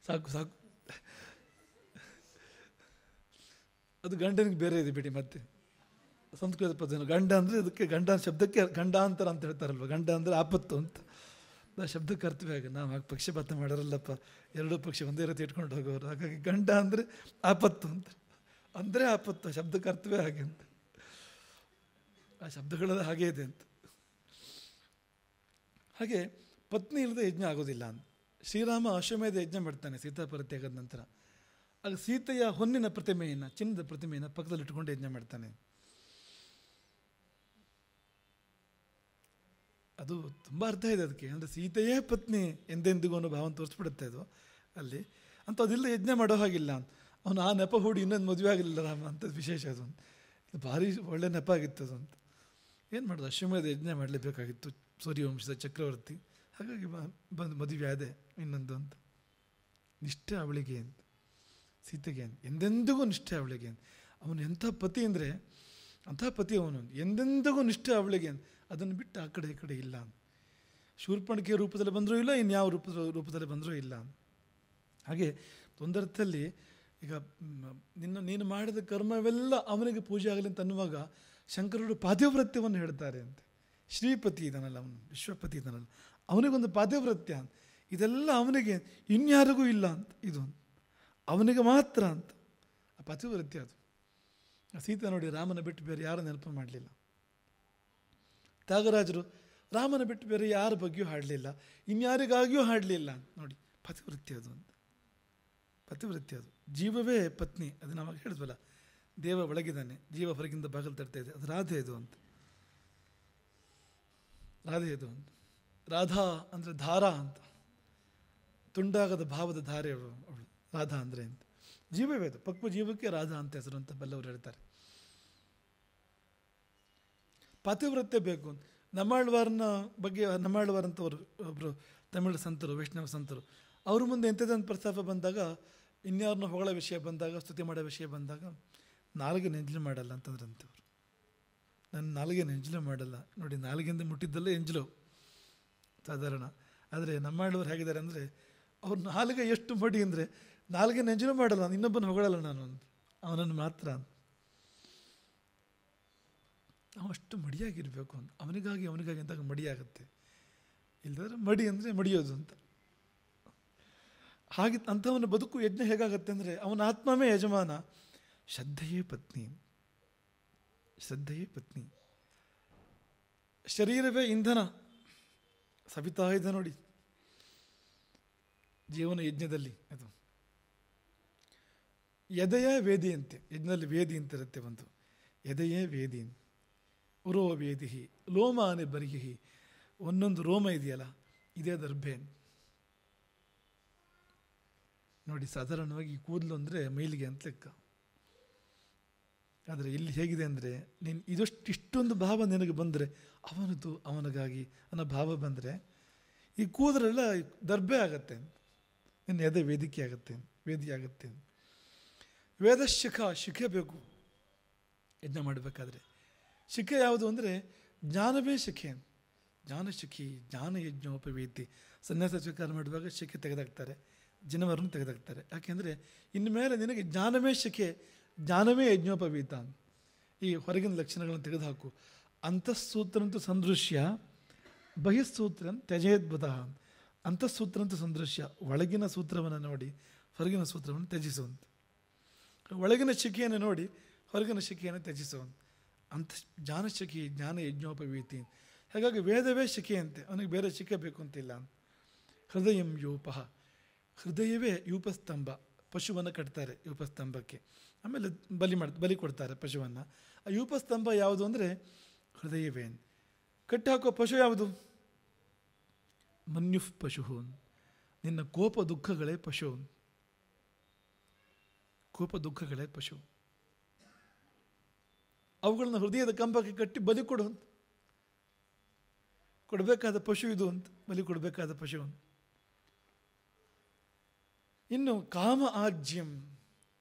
ಸಾಕು ಸಾಕು, ಅದು ಗಂಡನಿಗೆ ಬೇರೆ ಇದೆ ಬಿಡಿ. ಮತ್ತೆ ಸಂಸ್ಕೃತ ಪದ ಗಂಡ ಅಂದರೆ ಅದಕ್ಕೆ ಗಂಡ ಶಬ್ದಕ್ಕೆ ಗಂಡಾಂತರ ಅಂತ ಹೇಳ್ತಾರಲ್ವ, ಗಂಡ ಅಂದರೆ ಆಪತ್ತು ಅಂತ. ಆ ಶಬ್ದಕ್ಕೆ ಅರ್ಥವೇ ಹಾಗೆ. ನಾವು ಹಾಗೆ ಪಕ್ಷಪಾತ ಮಾಡೋರಲ್ಲಪ್ಪ, ಎರಡೂ ಪಕ್ಷ ಒಂದೇ ರೀತಿ ಇಟ್ಕೊಂಡು ಹೋಗೋರು. ಹಾಗಾಗಿ ಗಂಡ ಅಂದರೆ ಆಪತ್ತು ಅಂತ, ಅಂದರೆ ಆಪತ್ತು, ಶಬ್ದಕ್ಕೆ ಅರ್ಥವೇ ಹಾಗೆ ಅಂತ. ಆ ಶಬ್ದಗಳೆಲ್ಲ ಹಾಗೇ ಇದೆ ಅಂತ. ಹಾಗೆ ಪತ್ನಿ ಇಲ್ಲದೆ ಯಜ್ಞ ಆಗೋದಿಲ್ಲ ಅಂತ. ಶ್ರೀರಾಮ ಅಶ್ವಮೇಧ ಯಜ್ಞ ಮಾಡ್ತಾನೆ ಸೀತಾಪರಿತ್ಯಾಗದ ನಂತರ. ಆಗ ಸೀತೆಯ ಹೊನ್ನಿನ ಪ್ರತಿಮೆಯನ್ನು, ಚಿನ್ನದ ಪ್ರತಿಮೆಯನ್ನು ಪಕ್ಕದಲ್ಲಿ ಇಟ್ಕೊಂಡು ಯಜ್ಞ ಮಾಡ್ತಾನೆ. ಅದು ತುಂಬ ಅರ್ಥ ಇದೆ ಅದಕ್ಕೆ. ಅಂದರೆ ಸೀತೆಯೇ ಪತ್ನಿ ಎಂದೆಂದಿಗೂ ಅನ್ನೋ ಭಾವನ ತೋರಿಸ್ಬಿಡುತ್ತೆ ಅದು ಅಲ್ಲಿ. ಅಂತ ಅದೆಲ್ಲ ಯಜ್ಞ ಮಾಡೋ ಹಾಗಿಲ್ಲ. ಅವನು ಆ ನೆಪ ಹೂಡಿ ಇನ್ನೊಂದು ಮದುವೆ ಆಗಲಿಲ್ಲ ರಾಮ ಅಂತ ವಿಶೇಷ ಅದು. ಭಾರಿ ಒಳ್ಳೆ ನೆಪ ಆಗಿತ್ತು ಅದು ಅಂತ. ಏನು ಮಾಡೋದು, ಅಶ್ವಮೇಧ ಯಜ್ಞ ಮಾಡಲೇಬೇಕಾಗಿತ್ತು ಸೂರ್ಯವಂಶದ ಚಕ್ರವರ್ತಿ. ಹಾಗಾಗಿ ಬಂದು ಮದುವೆ ಆದೆ ಇನ್ನೊಂದು ಅಂತ. ನಿಷ್ಠೆ ಅವಳಿಗೆ ಅಂತ, ಸೀತೆಗೆ ಅಂತ, ಎಂದೆಂದಿಗೂ ನಿಷ್ಠೆ ಅವಳಿಗೆ ಅಂತ. ಅವನು ಎಂಥ ಪತಿ ಅಂದರೆ ಅಂಥ ಪತಿ ಅವನು, ಎಂದೆಂದಿಗೂ ನಿಷ್ಠೆ ಅವಳಿಗೆ ಅಂತ. ಅದನ್ನು ಬಿಟ್ಟು ಆ ಕಡೆ ಈ ಕಡೆ ಇಲ್ಲ. ಶೂರ್ಪಣಿಕೆಯ ರೂಪದಲ್ಲಿ ಬಂದರೂ ಇಲ್ಲ, ಇನ್ಯಾವ ರೂಪದಲ್ಲಿ ಬಂದರೂ ಇಲ್ಲ. ಹಾಗೆ ಒಂದರ್ಥದಲ್ಲಿ ಈಗ ನೀನು ಮಾಡಿದ ಕರ್ಮವೆಲ್ಲ ಅವನಿಗೆ ಪೂಜೆ ಆಗಲಿ ಅಂತ ಅನ್ನುವಾಗ ಶಂಕರರು ಪಾತಿವ್ರತ್ಯವನ್ನು ಹೇಳ್ತಾರೆ ಅಂತೆ. ಶ್ರೀಪತಿ ಇದನ್ನಲ್ಲ, ಅವನು ವಿಶ್ವಪತಿ ಇದನ್ನಲ್ಲ, ಅವನಿಗೊಂದು ಪಾತಿವ್ರತ್ಯ ಅಂತ. ಇದೆಲ್ಲ ಅವನಿಗೆ, ಇನ್ಯಾರಿಗೂ ಇಲ್ಲ ಅಂತ. ಇದು ಅವನಿಗೆ ಮಾತ್ರ ಅಂತ ಆ ಪಾತಿವ್ರತ್ಯ ಅದು. ಸೀತೆ ನೋಡಿ ರಾಮನ ಬಿಟ್ಟು ಬೇರೆ ಯಾರು ನೆನಪು ಮಾಡಲಿಲ್ಲ. ತ್ಯಾಗರಾಜರು ರಾಮನ ಬಿಟ್ಟು ಬೇರೆ ಯಾರ ಬಗ್ಗೆಯೂ ಹಾಡಲಿಲ್ಲ, ಇನ್ಯಾರಿಗಾಗಿಯೂ ಹಾಡಲಿಲ್ಲ. ನೋಡಿ ಪತಿವೃತ್ತಿ ಅದು ಅಂತ. ಪತಿವೃತ್ತಿ ಅದು. ಜೀವವೇ ಪತ್ನಿ. ಅದು ನಾವಾಗ ಹೇಳಿದ್ವಲ್ಲ, ದೇವ ಒಳಗಿದ್ದಾನೆ, ಜೀವ ಹೊರಗಿಂದ ಬಾಗಿಲು ತಡ್ತಾ ಇದೆ. ಅದು ರಾಧೆ ಇದು ಅಂತ. ರಾಧೆ ಇದು ಅಂತ. ರಾಧಾ ಅಂದರೆ ಧಾರಾ ಅಂತ, ತುಂಡಾಗದ ಭಾವದ ಧಾರೆ ಅವಳು ರಾಧಾ ಅಂದರೆ ಅಂತ. ಜೀವವೇ ಅದು, ಪಕ್ವ ಜೀವಕ್ಕೆ ರಾಧಾ ಅಂತ ಹೆಸರು ಅಂತ ಬಲ್ಲವರು ಹೇಳ್ತಾರೆ. ಪಾತಿವ್ರತ್ಯ ಬೇಕು. ನಮ್ಮಾಳ್ವಾರನ ಬಗ್ಗೆ, ನಮ್ಮಾಳ್ವಾರ್ ಅಂತವರು ಒಬ್ಬರು ತಮಿಳು ಸಂತರು, ವೈಷ್ಣವ ಸಂತರು, ಅವ್ರ ಮುಂದೆ ಎಂಥದ್ದೊಂದು ಪ್ರಸ್ತಾಪ ಬಂದಾಗ, ಇನ್ಯಾರನ್ನ ಹೊಗಳ ವಿಷಯ ಬಂದಾಗ, ಸ್ತುತಿ ಮಾಡೋ ವಿಷಯ ಬಂದಾಗ, ನಾಲ್ಗೆ ನೆಂಜಲು ಮಾಡಲ್ಲ ಅಂತಂದ್ರಂತವ್ರು. ನನ್ನ ನಾಲ್ಗೆ ನೆಂಜಲು ಮಾಡಲ್ಲ. ನೋಡಿ, ನಾಲ್ಗೆಂದು ಮುಟ್ಟಿದ್ದಲ್ಲೇ ಎಂಜಲು ಸಾಧಾರಣ. ಆದರೆ ನಮ್ಮಾಳ್ವಾರು ಹೇಗಿದ್ದಾರೆ ಅಂದರೆ, ಅವ್ರ ನಾಲ್ಗೆ ಎಷ್ಟು ಮಡಿ ಅಂದರೆ, ನಾಲ್ಗೆ ನೆಂಜಲು ಮಾಡಲ್ಲ, ಇನ್ನೊಬ್ಬನ ಹೊಗಳಲ್ಲ ನಾನು ಅಂತ, ಅವನನ್ನು ಮಾತ್ರ ಅಂತ. ನಾವು ಅಷ್ಟು ಮಡಿಯಾಗಿರಬೇಕು ಅಂತ. ಅವನಿಗಾಗಿ ಅಂದಾಗ ಮಡಿಯಾಗುತ್ತೆ. ಇಲ್ಲದ್ರೆ ಮಡಿ ಅಂದರೆ ಮಡಿಯೋದು ಅಂತ. ಹಾಗೆ ಅಂಥವನ ಬದುಕು ಯಜ್ಞ ಹೇಗಾಗತ್ತೆ ಅಂದರೆ, ಅವನ ಆತ್ಮವೇ ಯಜಮಾನ, ಶ್ರದ್ಧೆಯೇ ಪತ್ನಿ. ಶ್ರದ್ಧೆಯೇ ಪತ್ನಿ. ಶರೀರವೇ ಇಂಧನ. ಸವಿತಾ ಇದೆ ನೋಡಿ ಜೀವನ ಯಜ್ಞದಲ್ಲಿ. ಅದು ಎದೆಯೇ ವೇದಿ ಅಂತೆ. ಯಜ್ಞದಲ್ಲಿ ವೇದಿ ಅಂತ ಇರುತ್ತೆ ಒಂದು. ಎದೆಯೇ ವೇದಿ. ಉರೋ ವೇದಿ ಲೋಮಾನೆ ಬರಿಹಿ. ಒಂದೊಂದು ರೋಮ ಇದೆಯಲ್ಲ, ಇದೇ ದರ್ಭೆ ನೋಡಿ. ಸಾಧಾರಣವಾಗಿ ಕೂದಲು ಅಂದರೆ ಮೈಲಿಗೆ ಅಂತ ಲೆಕ್ಕ. ಆದರೆ ಇಲ್ಲಿ ಹೇಗಿದೆ ಅಂದರೆ, ನೀನು ಇಷ್ಟೊಂದು ಭಾವ ನಿನಗೆ ಬಂದರೆ, ಅವನದು ಅವನಿಗಾಗಿ ಅನ್ನೋ ಭಾವ ಬಂದರೆ, ಈ ಕೂದಲೆಲ್ಲ ದರ್ಭೆ ಆಗತ್ತೆ, ನಿನ್ನ ಎದೆ ವೇದಿಕೆ ಆಗತ್ತೆ, ವೇದಿ ಆಗತ್ತೆ. ವೇದ ಶಿಖೆ ಬೇಕು ಯಜ್ಞ ಮಾಡಬೇಕಾದ್ರೆ. ಶಿಖೆ ಯಾವುದು ಅಂದರೆ ಜ್ಞಾನವೇ ಶಿಖೆ. ಜ್ಞಾನಶಿಖಿ ಜ್ಞಾನ ಯಜ್ಞೋಪವೇತಿ. ಸನ್ಯಾಸ ಸ್ವೀಕಾರ ಮಾಡುವಾಗ ಶಿಖೆ ತೆಗೆದಾಕ್ತಾರೆ, ಜನವರನ್ನು ತೆಗೆದಾಕ್ತಾರೆ. ಯಾಕೆಂದರೆ ಇನ್ನು ಮೇಲೆ ನಿನಗೆ ಜ್ಞಾನವೇ ಶಿಖೆ, ಜ್ಞಾನವೇ ಯಜ್ಞೋಪವೀತ. ಈ ಹೊರಗಿನ ಲಕ್ಷಣಗಳನ್ನು ತೆಗೆದುಹಾಕು. ಅಂತಃಸೂತ್ರಂತೂ ಸಂದೃಶ್ಯ ಬಹಿಸ್ಸೂತ್ರ ತ್ಯಜೇದ್ಭುತ. ಅಂತಃಸೂತ್ರಂತೂ ಸಂದೃಶ್ಯ, ಒಳಗಿನ ಸೂತ್ರವನ್ನು ನೋಡಿ ಹೊರಗಿನ ಸೂತ್ರವನ್ನು ತ್ಯಜಿಸುವಂತ. ಒಳಗಿನ ಶಿಖೆಯನ್ನು ನೋಡಿ ಹೊರಗಿನ ಶಿಖೆಯನ್ನು ತ್ಯಜಿಸುವಂತ. ಜ್ಞಾನಶಿಖಿ ಜ್ಞಾನ ಯಜ್ಞೋಪವೀತಿ. ಹಾಗಾಗಿ ವೇದವೇ ಶಿಖೆಯಂತೆ, ಅವನಿಗೆ ಬೇರೆ ಶಿಖೆ ಬೇಕು ಅಂತಿಲ್ಲ. ಹೃದಯಂ ಯೂಪ. ಹೃದಯವೇ ಯೂಪಸ್ತಂಭ. ಪಶುವನ್ನು ಕಟ್ತಾರೆ ಯೂಪಸ್ತಂಭಕ್ಕೆ, ಆಮೇಲೆ ಬಲಿ ಕೊಡ್ತಾರೆ ಪಶುವನ್ನು. ಆ ಯೂಪಸ್ತಂಭ ಯಾವುದು ಅಂದರೆ ಹೃದಯವೇ. ಕಟ್ಟಿ ಹಾಕೋ ಪಶು ಯಾವುದು? ಮನ್ಯುಫ್ ಪಶು. ನಿನ್ನ ಕೋಪ ದುಃಖಗಳೇ ಪಶು. ಕೋಪ ದುಃಖಗಳೇ ಪಶು. ಅವುಗಳನ್ನ ಹೃದಯದ ಕಂಬಕ್ಕೆ ಕಟ್ಟಿ ಬಲಿ ಕೊಡು ಅಂತ. ಕೊಡಬೇಕಾದ ಪಶು ಇದು ಅಂತ, ಬಲಿ ಕೊಡಬೇಕಾದ ಪಶು ಅಂತ. ಇನ್ನು ಕಾಮ ಆಜ್ಯಂ.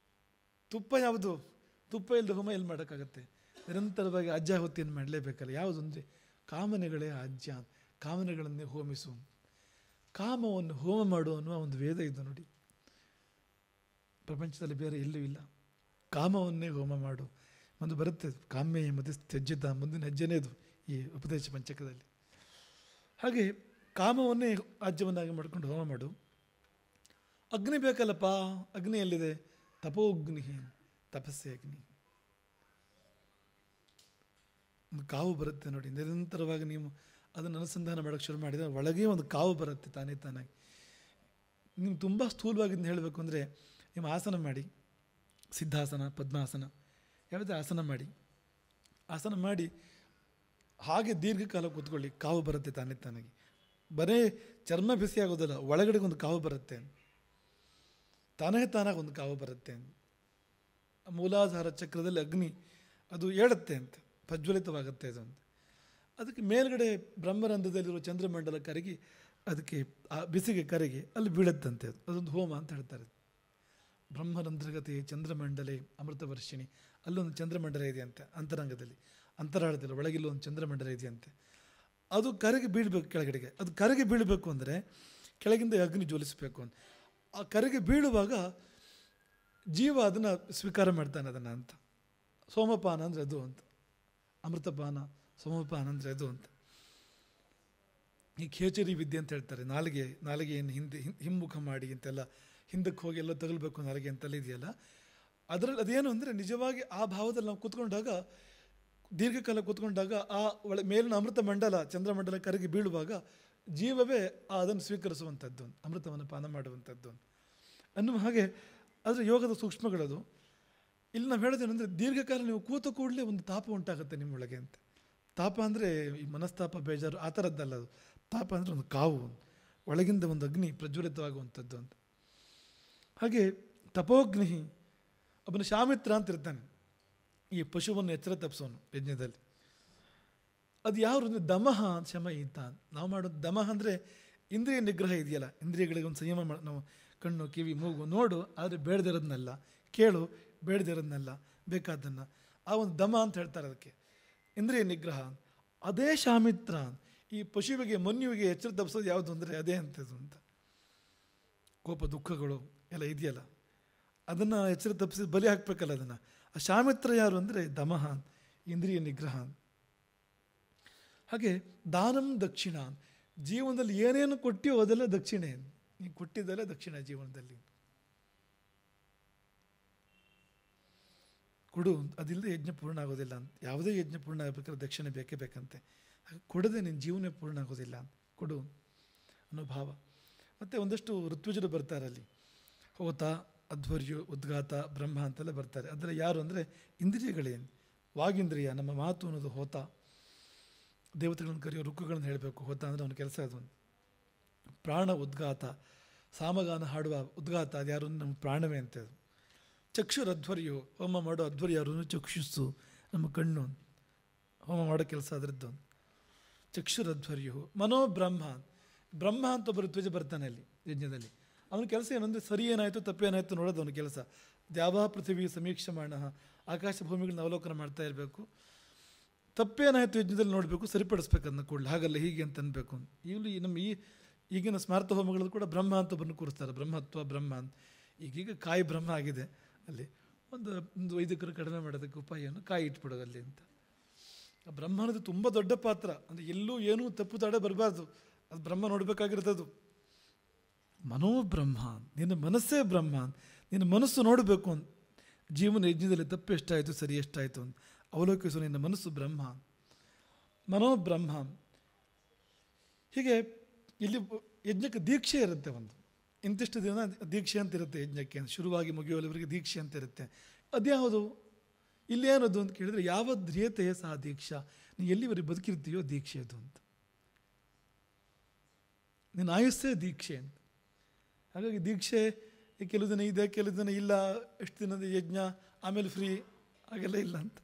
ತುಪ್ಪ ಯಾವುದು? ತುಪ್ಪ ಇಲ್ಲದೆ ಹೋಮ ಎಲ್ಲಿ ಮಾಡೋಕ್ಕಾಗತ್ತೆ? ನಿರಂತರವಾಗಿ ಅಜ್ಜಾಹುತಿಯನ್ನು ಮಾಡಲೇಬೇಕಲ್ಲ. ಯಾವುದು ಅಂದರೆ ಕಾಮನೆಗಳೇ ಆಜ್ಯ. ಕಾಮನೆಗಳನ್ನೇ ಹೋಮಿಸು. ಕಾಮವನ್ನು ಹೋಮ ಮಾಡು ಅನ್ನುವ ಒಂದು ವೇದ ಇದು ನೋಡಿ. ಪ್ರಪಂಚದಲ್ಲಿ ಬೇರೆ ಎಲ್ಲೂ ಇಲ್ಲ. ಕಾಮವನ್ನೇ ಹೋಮ ಮಾಡು ಒಂದು ಬರುತ್ತೆ. ಕಾಮ್ಯ ಮತಿ ತ್ಯಜ್ಯತ, ಮುಂದಿನ ಹೆಜ್ಜೆನೇದು ಈ ಉಪದೇಶ ಪಂಚಕದಲ್ಲಿ. ಹಾಗೆ ಕಾಮವನ್ನೇ ಆಜ್ಯವನ್ನಾಗಿ ಮಾಡಿಕೊಂಡು ಹೋಮ ಮಾಡು. ಅಗ್ನಿ ಬೇಕಲ್ಲಪ್ಪ. ಅಗ್ನಿ ಎಲ್ಲಿದೆ? ತಪೋಗ್ನಿ, ತಪಸ್ಸೆ ಅಗ್ನಿ. ಒಂದು ಕಾವು ಬರುತ್ತೆ ನೋಡಿ. ನಿರಂತರವಾಗಿ ನೀವು ಅದನ್ನು ಅನುಸಂಧಾನ ಮಾಡೋಕ್ಕೆ ಶುರು ಮಾಡಿದರೆ ಒಳಗೆ ಒಂದು ಕಾವು ಬರುತ್ತೆ ತಾನೇ ತಾನಾಗಿ. ನೀವು ತುಂಬ ಸ್ಥೂಲವಾಗಿದ್ದು ಹೇಳಬೇಕು ಅಂದರೆ ನೀವು ಆಸನ ಮಾಡಿ, ಸಿದ್ಧಾಸನ, ಪದ್ಮಾಸನ ಯಾವುದೇ ಆಸನ ಮಾಡಿ, ಆಸನ ಮಾಡಿ ಹಾಗೆ ದೀರ್ಘಕಾಲ ಕೂತ್ಕೊಳ್ಳಿ, ಕಾವು ಬರುತ್ತೆ ತಾನೇ ತಾನಾಗಿ. ಬರೀ ಚರ್ಮ ಬಿಸಿ ಆಗೋದಿಲ್ಲ, ಒಳಗಡೆ ಒಂದು ಕಾವು ಬರುತ್ತೆ, ತಾನೇ ತಾನಾಗಿ ಒಂದು ಕಾವು ಬರುತ್ತೆ. ಮೂಲಾಧಾರ ಚಕ್ರದಲ್ಲಿ ಅಗ್ನಿ ಅದು ಏಳುತ್ತೆ ಅಂತ, ಪ್ರಜ್ವಲಿತವಾಗುತ್ತೆ ಅದು ಅಂತ. ಅದಕ್ಕೆ ಮೇಲ್ಗಡೆ ಬ್ರಹ್ಮರಂಧ್ರದಲ್ಲಿರುವ ಚಂದ್ರಮಂಡಲ ಕರಗಿ ಅದಕ್ಕೆ ಆ ಬಿಸಿಗೆ ಕರಗಿ ಅಲ್ಲಿ ಬೀಳುತ್ತಂತೆ. ಅದೊಂದು ಹೋಮ ಅಂತ ಹೇಳ್ತಾರೆ. ಬ್ರಹ್ಮರಂಧ್ರಗತೆ ಚಂದ್ರಮಂಡಲೆ ಅಮೃತವರ್ಷಿಣಿ, ಅಲ್ಲೊಂದು ಚಂದ್ರಮಂಡಲ ಇದೆಯಂತೆ ಅಂತರಂಗದಲ್ಲಿ, ಅಂತರಾಳದಲ್ಲಿ ಒಳಗಿಲ್ಲೊಂದು ಚಂದ್ರಮಂಡಲ ಇದೆಯಂತೆ. ಅದು ಕರಗಿ ಬೀಳಬೇಕು ಕೆಳಗಡೆಗೆ. ಅದು ಕರಗಿ ಬೀಳಬೇಕು ಅಂದರೆ ಕೆಳಗಿಂದ ಅಗ್ನಿ ಜ್ವಲಿಸಬೇಕು ಅಂತ. ಆ ಕರಗಿ ಬೀಳುವಾಗ ಜೀವ ಅದನ್ನು ಸ್ವೀಕಾರ ಮಾಡ್ತಾನೆ ಅದನ್ನು ಅಂತ. ಸೋಮಪಾನ ಅಂದರೆ ಅದು ಅಂತ, ಅಮೃತಪಾನ ಸೋಮಪಾನ ಅಂದರೆ ಅದು ಅಂತ. ಈ ಖೇಚರಿ ವಿದ್ಯೆ ಅಂತ ಹೇಳ್ತಾರೆ. ನಾಲಿಗೆಯನ್ನು ಹಿಂದೆ ಹಿಮ್ಮುಖ ಮಾಡಿ ಅಂತೆಲ್ಲ, ಹಿಂದಕ್ಕೆ ಹೋಗಿ ಎಲ್ಲ ತಗಲ್ಬೇಕು ನಾಲಿಗೆ ಅಂತೆಲ್ಲ ಇದೆಯಲ್ಲ, ಅದರಲ್ಲಿ ಅದೇನು ಅಂದರೆ ನಿಜವಾಗಿ ಆ ಭಾವದಲ್ಲಿ ನಾವು ಕೂತ್ಕೊಂಡಾಗ, ದೀರ್ಘಕಾಲ ಕೂತ್ಕೊಂಡಾಗ ಆ ಮೇಲಿನ ಅಮೃತ ಮಂಡಲ ಚಂದ್ರಮಂಡಲ ಕರಗಿ ಬೀಳುವಾಗ ಜೀವವೇ ಅದನ್ನು ಸ್ವೀಕರಿಸುವಂಥದ್ದು, ಅಮೃತವನ್ನು ಪಾನ ಮಾಡುವಂಥದ್ದು ಅನ್ನುವ ಹಾಗೆ. ಆದರೆ ಯೋಗದ ಸೂಕ್ಷ್ಮಗಳದು. ಇಲ್ಲಿ ನಾವು ಹೇಳೋದೇನೆಂದರೆ ದೀರ್ಘಕಾಲ ನೀವು ಕೂತ ಕೂಡಲೇ ಒಂದು ತಾಪ ಉಂಟಾಗುತ್ತೆ ನಿಮ್ಮೊಳಗೆ ಅಂತ. ತಾಪ ಅಂದರೆ ಈ ಮನಸ್ತಾಪ, ಬೇಜಾರು ಆ ಥರದ್ದಲ್ಲ ಅದು. ತಾಪ ಅಂದರೆ ಒಂದು ಕಾವು, ಒಳಗಿಂದ ಒಂದು ಅಗ್ನಿ ಪ್ರಜ್ವಲಿತವಾಗುವಂಥದ್ದು ಅಂತ. ಹಾಗೆ ತಪೋಗ್ನಿ, ಒಬ್ಬನ ಶಾಮಿತ್ರ ಅಂತ ಇರ್ತಾನೆ, ಈ ಪಶುವನ್ನು ಎಚ್ಚರ ತಪ್ಪಿಸೋನು ಯಜ್ಞದಲ್ಲಿ. ಅದು ಯಾರು ಅಂದರೆ ದಮಃ ಶಮ ಈತ. ನಾವು ಮಾಡೋದು ದಮಃ ಅಂದರೆ ಇಂದ್ರಿಯ ನಿಗ್ರಹ ಇದೆಯಲ್ಲ, ಇಂದ್ರಿಯಗಳಿಗೆ ಒಂದು ಸಂಯಮ ನಾವು ಕಣ್ಣು ಕಿವಿ ಮೂಗು ನೋಡು, ಆದರೆ ಬೇಡದಿರೋದನ್ನೆಲ್ಲ ಕೇಳು, ಬೇಡದಿರೋದನ್ನೆಲ್ಲ ಬೇಕಾದನ್ನು, ಆ ಒಂದು ದಮ ಅಂತ ಹೇಳ್ತಾರೆ ಅದಕ್ಕೆ, ಇಂದ್ರಿಯ ನಿಗ್ರಹ. ಅದೇ ಶಾಮಿತ್ರ. ಈ ಪಶುವಿಗೆ ಮನ್ಯುವಿಗೆ ಎಚ್ಚರ ತಪ್ಪಿಸೋದು ಯಾವುದು ಅಂದರೆ ಅದೇ ಅಂಥದ್ದು ಅಂತ. ಕೋಪ ದುಃಖಗಳು ಎಲ್ಲ ಇದೆಯಲ್ಲ, ಅದನ್ನು ಎಚ್ಚರ ತಪ್ಪಿಸಿ ಬಲಿ ಹಾಕಬೇಕಲ್ಲ ಅದನ್ನು. ಆ ಶಾಮಿತ್ರ ಯಾರು ಅಂದರೆ ದಮಃ, ಇಂದ್ರಿಯ ನಿಗ್ರಹ. ಹಾಗೆ ದಾನಂ ದಕ್ಷಿಣ, ಜೀವನದಲ್ಲಿ ಏನೇನು ಕೊಟ್ಟಿಯೋ ಅದೆಲ್ಲ ದಕ್ಷಿಣೆ. ನೀವು ಕೊಟ್ಟಿದ್ದೆಲ್ಲ ದಕ್ಷಿಣ ಜೀವನದಲ್ಲಿ ಕೊಡು. ಅದಿಲ್ಲದೆ ಯಜ್ಞ ಪೂರ್ಣ ಆಗೋದಿಲ್ಲ ಅಂತ. ಯಾವುದೇ ಯಜ್ಞ ಪೂರ್ಣ ಆಗಬೇಕಾದ್ರೆ ದಕ್ಷಿಣೆ ಬೇಕೇ ಬೇಕಂತೆ. ಕೊಡದೆ ನಿನ್ನ ಜೀವನ ಪೂರ್ಣ ಆಗೋದಿಲ್ಲ ಅಂತ, ಕೊಡು ಅನ್ನೋ ಭಾವ. ಮತ್ತು ಒಂದಷ್ಟು ಋತ್ವಿಜರು ಬರ್ತಾರೆ ಅಲ್ಲಿ, ಹೋತ, ಅಧ್ವರ್ಯು, ಉದ್ಗಾತ, ಬ್ರಹ್ಮ ಅಂತೆಲ್ಲ ಬರ್ತಾರೆ. ಅದರ ಯಾರು ಅಂದರೆ ಇಂದ್ರಿಯಗಳೇನು, ವಾಗಿಂದ್ರಿಯ, ನಮ್ಮ ಮಾತು ಅನ್ನೋದು ಹೋತ. ದೇವತೆಗಳನ್ನು ಕರೆಯೋ ರುಕ್ಕುಗಳನ್ನು ಹೇಳಬೇಕು, ಹೋತ ಅಂದರೆ ಅವನ ಕೆಲಸ ಅದು. ಪ್ರಾಣ ಉದ್ಗಾತ, ಸಾಮಗಾನ ಹಾಡುವ ಉದ್ಗಾತ, ಅದು ಯಾರು ನಮ್ಮ ಪ್ರಾಣವೇ ಅಂತ. ಅದು ಚಕ್ಷುರ ಅಧ್ವರ್ಯು, ಹೋಮ ಮಾಡೋ ಅಧ್ವರ್ಯ ಯಾರು, ಚಕ್ಷುಸ್ಸು ನಮ್ಮ ಕಣ್ಣು, ಹೋಮ ಮಾಡೋ ಕೆಲಸ ಅದರದ್ದು. ಚಕ್ಷುರಧ್ವರ್ಯು. ಮನೋಬ್ರಹ್ಮ, ಬ್ರಹ್ಮ ಅಂತ ಒಬ್ಬರು ತ್ವಜ ಬರ್ತಾನೆ ಅಲ್ಲಿ ಯಜ್ಞದಲ್ಲಿ. ಅವನ ಕೆಲಸ ಏನಂದರೆ ಸರಿ ಏನಾಯಿತು ತಪ್ಪೇನಾಯಿತು ನೋಡೋದು ಅವನ ಕೆಲಸ. ದ್ಯಾವ ಪೃಥ್ವಿ ಸಮೀಕ್ಷಮಾಣ, ಆಕಾಶ ಭೂಮಿಗಳನ್ನ ಅವಲೋಕನ ಮಾಡ್ತಾ ಇರಬೇಕು. ತಪ್ಪೇನಾಯಿತು ಯಜ್ಞದಲ್ಲಿ ನೋಡಬೇಕು, ಸರಿಪಡಿಸ್ಬೇಕು ಅದನ್ನ ಕೂಡಲೇ, ಹಾಗಲ್ಲ ಹೀಗೆ ಅಂತ ಅನ್ಬೇಕು. ಇಲ್ಲಿ ನಮ್ಮ ಈಗಿನ ಸ್ಮಾರ್ಥ ಹೋಮಗಳು ಕೂಡ ಬ್ರಹ್ಮ ಅಂತ ಒಬ್ಬರನ್ನು ಕೂರಿಸ್ತಾರೆ, ಬ್ರಹ್ಮತ್ವ ಬ್ರಹ್ಮ ಅಂತ. ಈಗೀಗ ಕಾಯಿ ಬ್ರಹ್ಮ ಆಗಿದೆ ಅಲ್ಲಿ. ಒಂದು ವೈದಿಕರು ಕಡಿಮೆ ಮಾಡೋದಕ್ಕೆ ಉಪಾಯವನ್ನು ಕಾಯಿ ಇಟ್ಬಿಡೋದು ಅಲ್ಲಿ ಅಂತ. ಬ್ರಹ್ಮ ಅನ್ನೋದು ತುಂಬ ದೊಡ್ಡ ಪಾತ್ರ. ಅಂದರೆ ಎಲ್ಲೂ ಏನೂ ತಪ್ಪು ತಡೆ ಬರಬಾರ್ದು, ಅದು ಬ್ರಹ್ಮ ನೋಡಬೇಕಾಗಿರ್ತದು. ಮನೋಬ್ರಹ್ಮ, ನಿನ್ನ ಮನಸ್ಸೇ ಬ್ರಹ್ಮ, ನಿನ್ನ ಮನಸ್ಸು ನೋಡಬೇಕು ಅಂತ. ಜೀವನ ಯಜ್ಞದಲ್ಲಿ ತಪ್ಪು ಎಷ್ಟಾಯಿತು ಸರಿ ಎಷ್ಟಾಯಿತು ಅಂತ ಅವಲೋಕಿಸು, ನಿನ್ನ ಮನಸ್ಸು ಬ್ರಹ್ಮ, ಮನೋಬ್ರಹ್ಮ. ಹೀಗೆ ಇಲ್ಲಿ ಯಜ್ಞಕ್ಕೆ ದೀಕ್ಷೆ ಇರುತ್ತೆ, ಒಂದು ಇಂತಿಷ್ಟು ದಿನ ದೀಕ್ಷೆ ಅಂತ ಇರುತ್ತೆ ಯಜ್ಞಕ್ಕೆ, ಶುರುವಾಗಿ ಮುಗಿಯುವವರೆಗೆ ದೀಕ್ಷೆ ಅಂತ ಇರುತ್ತೆ. ಅದ್ಯಾವುದು ಇಲ್ಲೇನದು ಅಂತ ಕೇಳಿದರೆ, ಯಾವ ಧ್ರಿಯತೆಯೇ ಸಹ ದೀಕ್ಷಾ, ನೀನು ಎಲ್ಲಿವರೆಗೆ ಬದುಕಿರ್ತೀಯೋ ದೀಕ್ಷೆ ಅದು ಅಂತ. ನಿನ್ನ ಆಯುಸ್ಸೇ ದೀಕ್ಷೆ ಅಂತ. ಹಾಗಾಗಿ ದೀಕ್ಷೆ ಕೆಲವು ದಿನ ಇದೆ, ಕೆಲವು ದಿನ ಇಲ್ಲ, ಎಷ್ಟು ದಿನದ ಯಜ್ಞ ಆಮೇಲೆ ಫ್ರೀ, ಹಾಗೆಲ್ಲ ಇಲ್ಲ ಅಂತ.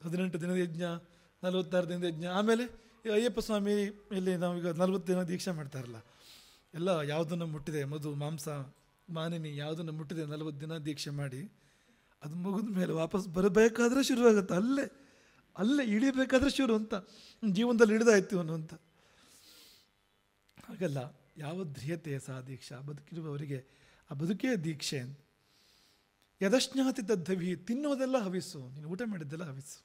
18 ದಿನದ ಯಜ್ಞ, 46 ದಿನದ ಯಜ್ಞ, ಆಮೇಲೆ ಅಯ್ಯಪ್ಪ ಸ್ವಾಮಿ ಇಲ್ಲಿ ನಾವೀಗ 40 ದಿನ ದೀಕ್ಷೆ ಮಾಡ್ತಾರಲ್ಲ, ಎಲ್ಲ ಯಾವುದನ್ನು ಮುಟ್ಟಿದೆ, ಮಧು ಮಾಂಸ ಮಾನಿನಿ ಯಾವುದನ್ನು ಮುಟ್ಟಿದೆ 40 ದಿನ ದೀಕ್ಷೆ ಮಾಡಿ, ಅದು ಮುಗಿದ ಮೇಲೆ ವಾಪಸ್ ಬರಬೇಕಾದ್ರೆ ಶುರುವಾಗುತ್ತೆ, ಅಲ್ಲೇ ಇಳಿಬೇಕಾದ್ರೆ ಶುರು ಅಂತ, ಜೀವನದಲ್ಲಿ ಹಿಡಿದಾಯ್ತು ಅನ್ನುವಂಥ. ಹಾಗಲ್ಲ, ಯಾವ ಧ್ರಿಯತೆಯ ಸಹ ದೀಕ್ಷಾ, ಬದುಕಿರುವವರಿಗೆ ಆ ಬದುಕೇ ದೀಕ್ಷೆ. ಯದಶ್ನಾತಿ ತದ್ಧವಿ, ತಿನ್ನೋದೆಲ್ಲ ಹವಿಸ್ಸು, ನೀನು ಊಟ ಮಾಡಿದ್ದೆಲ್ಲ ಹವಿಸ್ಸು,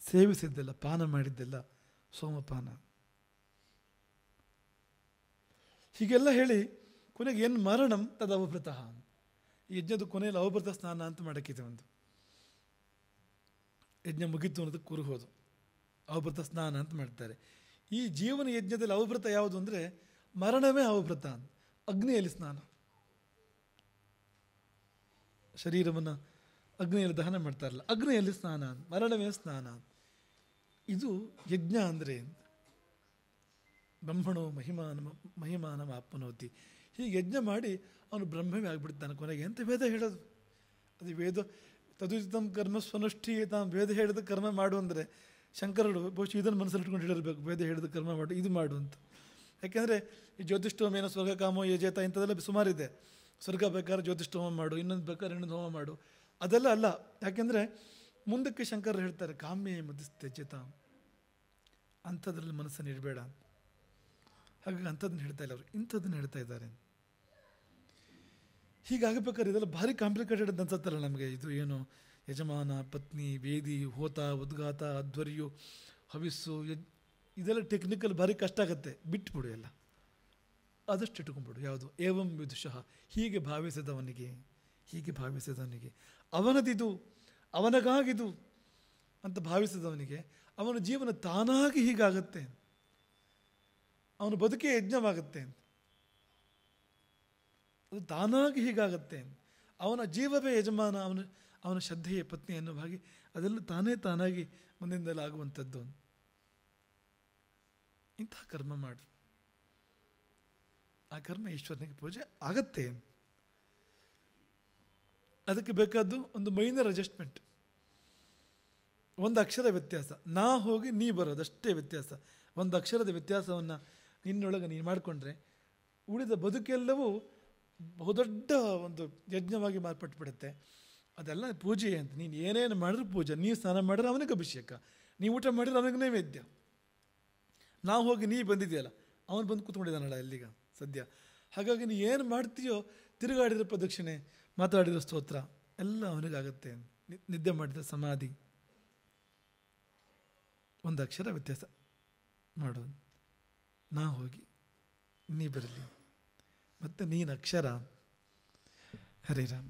ಸೇವಿಸಿದ್ದೆಲ್ಲ, ಪಾನ ಮಾಡಿದ್ದೆಲ್ಲ ಸೋಮಪಾನ. ಹೀಗೆಲ್ಲ ಹೇಳಿ ಕೊನೆಗೆ ಏನು ಮರಣಂ ತದ ಅವಭೃತ. ಈ ಯಜ್ಞದ ಕೊನೆಯಲ್ಲಿ ಅವಭೃತ ಸ್ನಾನ ಅಂತ ಮಾಡೋಕ್ಕಿದೆ ಒಂದು. ಯಜ್ಞ ಮುಗಿತು ಅನ್ನೋದಕ್ಕೆ ಕುರುಹೋದು, ಅವಭೃತ ಸ್ನಾನ ಅಂತ ಮಾಡ್ತಾರೆ. ಈ ಜೀವನ ಯಜ್ಞದಲ್ಲಿ ಅವಭೃತ ಯಾವುದು ಅಂದರೆ ಮರಣವೇ ಅವಭೃತ. ಅಗ್ನಿಯಲ್ಲಿ ಸ್ನಾನ, ಶರೀರವನ್ನು ಅಗ್ನಿಯಲ್ಲಿ ದಹನ ಮಾಡ್ತಾರಲ್ಲ, ಅಗ್ನಿಯಲ್ಲಿ ಸ್ನಾನ, ಮರಣವೇ ಸ್ನಾನ. ಇದು ಯಜ್ಞ ಅಂದರೆ ಬ್ರಹ್ಮಣೋ ಮಹಿಮಾನ ಆಪ್ನೋತಿ. ಹೀಗೆ ಯಜ್ಞ ಮಾಡಿ ಅವನು ಬ್ರಹ್ಮವೇ ಆಗಿಬಿಡ್ತಾನೆ ಕೊನೆಗೆ ಅಂತ ವೇದ ಹೇಳೋದು. ಅದು ವೇದ ತದುಚಿತಂ ಕರ್ಮ ಸ್ವನುಷ್ಠೀಯತಾಂ. ವೇದ ಹೇಳಿದ ಕರ್ಮ ಮಾಡು ಅಂದರೆ ಶಂಕರರು ಬಹುಶಃ ಇದನ್ನು ಮನಸ್ಸಲ್ಲಿ ಇಟ್ಕೊಂಡು ಹೇಳಿರಬೇಕು, ವೇದ ಹೇಳಿದ ಕರ್ಮ ಮಾಡು, ಇದು ಮಾಡು ಅಂತ. ಯಾಕೆಂದರೆ ಈ ಜ್ಯೋತಿಷ್ಠೋಮೇನ ಸ್ವರ್ಗ ಕಾಮೋ ಯಜೇತ ಇಂಥದ್ದೆಲ್ಲ ಸುಮಾರಿದೆ. ಸ್ವರ್ಗ ಬೇಕಾದ್ರೆ ಜ್ಯೋತಿಷ್ಠೋಮ ಮಾಡು, ಇನ್ನೊಂದು ಬೇಕಾದ್ರೆ ಇನ್ನೊಂದು ಹೋಮ ಮಾಡು, ಅದೆಲ್ಲ ಅಲ್ಲ. ಯಾಕೆಂದರೆ ಮುಂದಕ್ಕೆ ಶಂಕರರು ಹೇಳ್ತಾರೆ ಕಾಮ್ಯೇ ಮದಿಸ್ತ್ಯಜ್ಯತಾಂ, ಅಂಥದ್ರಲ್ಲಿ ಮನಸ್ಸನ್ನು ಇಡಬೇಡ. ಹಾಗಾಗಿ ಅಂಥದ್ದನ್ನು ಹೇಳ್ತಾ ಇಲ್ಲ ಅವರು, ಇಂಥದ್ದನ್ನು ಹೇಳ್ತಾ ಇದ್ದಾರೆ. ಹೀಗಾಗಬೇಕಾದ್ರೆ ಇದೆಲ್ಲ ಭಾರಿ ಕಾಂಪ್ಲಿಕೇಟೆಡ್ ಅಂತ ಅನ್ಸತ್ತಲ್ಲ ನಮಗೆ. ಇದು ಏನು ಯಜಮಾನ, ಪತ್ನಿ, ವೇದಿ, ಹೋತ, ಉದ್ಘಾತ, ಅಧ್ವರ್ಯು, ಹವಿಸ್ಸು, ಇದೆಲ್ಲ ಟೆಕ್ನಿಕಲ್ ಭಾರಿ ಕಷ್ಟ ಆಗುತ್ತೆ. ಬಿಟ್ಬಿಡು ಎಲ್ಲ, ಆದಷ್ಟು ಇಟ್ಕೊಂಡ್ಬಿಡು. ಯಾವುದು ಏವಂ ವಿದುಷಃ, ಹೀಗೆ ಭಾವಿಸಿದವನಿಗೆ, ಹೀಗೆ ಭಾವಿಸಿದವನಿಗೆ, ಅವನದಿದು, ಅವನಿಗಾಗಿದು ಅಂತ ಭಾವಿಸಿದವನಿಗೆ ಅವನ ಜೀವನ ತಾನಾಗಿ ಹೀಗಾಗತ್ತೆ, ಅವನ ಬದುಕೇ ಯಜ್ಞವಾಗುತ್ತೆ, ಅದು ತಾನಾಗಿ ಹೀಗಾಗತ್ತೆ. ಅವನ ಜೀವವೇ ಯಜಮಾನ, ಅವನ ಶ್ರದ್ಧೆಯ ಪತ್ನಿ ಅನ್ನೋ ಹಾಗೆ ಅದೆಲ್ಲ ತಾನಾಗಿ ಮುಂದಿಂದಲೇ ಆಗುವಂಥದ್ದು. ಇಂತಹ ಕರ್ಮ ಮಾಡು, ಆ ಕರ್ಮ ಈಶ್ವರನಿಗೆ ಪೂಜೆ ಆಗತ್ತೆ. ಅದಕ್ಕೆ ಬೇಕಾದ್ದು ಒಂದು ಮೈನರ್ ಅಡ್ಜಸ್ಟ್ಮೆಂಟ್, ಒಂದು ಅಕ್ಷರ ವ್ಯತ್ಯಾಸ. ನಾ ಹೋಗಿ ನೀ ಬರೋದಷ್ಟೇ ವ್ಯತ್ಯಾಸ. ಒಂದು ಅಕ್ಷರದ ವ್ಯತ್ಯಾಸವನ್ನು ನಿನ್ನೊಳಗೆ ನೀನು ಮಾಡಿಕೊಂಡ್ರೆ ಉಳಿದ ಬದುಕೆಲ್ಲವೂ ಬಹುದೊಡ್ಡ ಒಂದು ಯಜ್ಞವಾಗಿ ಮಾರ್ಪಟ್ಟು ಬಿಡುತ್ತೆ. ಅದೆಲ್ಲ ಪೂಜೆ ಅಂತ. ನೀನು ಏನೇನು ಮಾಡಿದ್ರು ಪೂಜೆ. ನೀವು ಸ್ನಾನ ಮಾಡಿದ್ರೆ ಅವನಿಗೆ ಅಭಿಷೇಕ, ನೀವು ಊಟ ಮಾಡಿದ್ರೆ ಅವನಿಗೆ ನೈವೇದ್ಯ. ನಾವು ಹೋಗಿ ನೀ ಬಂದಿದೆಯಲ್ಲ, ಅವನು ಬಂದು ಕೂತ್ಕೊಂಡಿದ್ದಾನಲ್ಲ ಇಲ್ಲಿಗ ಸದ್ಯ. ಹಾಗಾಗಿ ನೀ ಏನು ಮಾಡ್ತೀಯೋ, ತಿರುಗಾಡಿದ್ರೆ ಪ್ರದಕ್ಷಿಣೆ, ಮಾತಾಡಿದ್ರೆ ಸ್ತೋತ್ರ, ಎಲ್ಲ ಅವನಿಗಾಗತ್ತೆ. ನಿದ್ದೆ ಮಾಡಿದ್ರೆ ಸಮಾಧಿ, ಒಂದು ಅಕ್ಷರ ವ್ಯತ್ಯಾಸ ಮಾಡೋದು. ನಾ ಹೋಗಿ ನೀ ಬರಲಿ, ಮತ್ತು ನೀನು ಅಕ್ಷರ. ಹರೇ ರಾಮ್.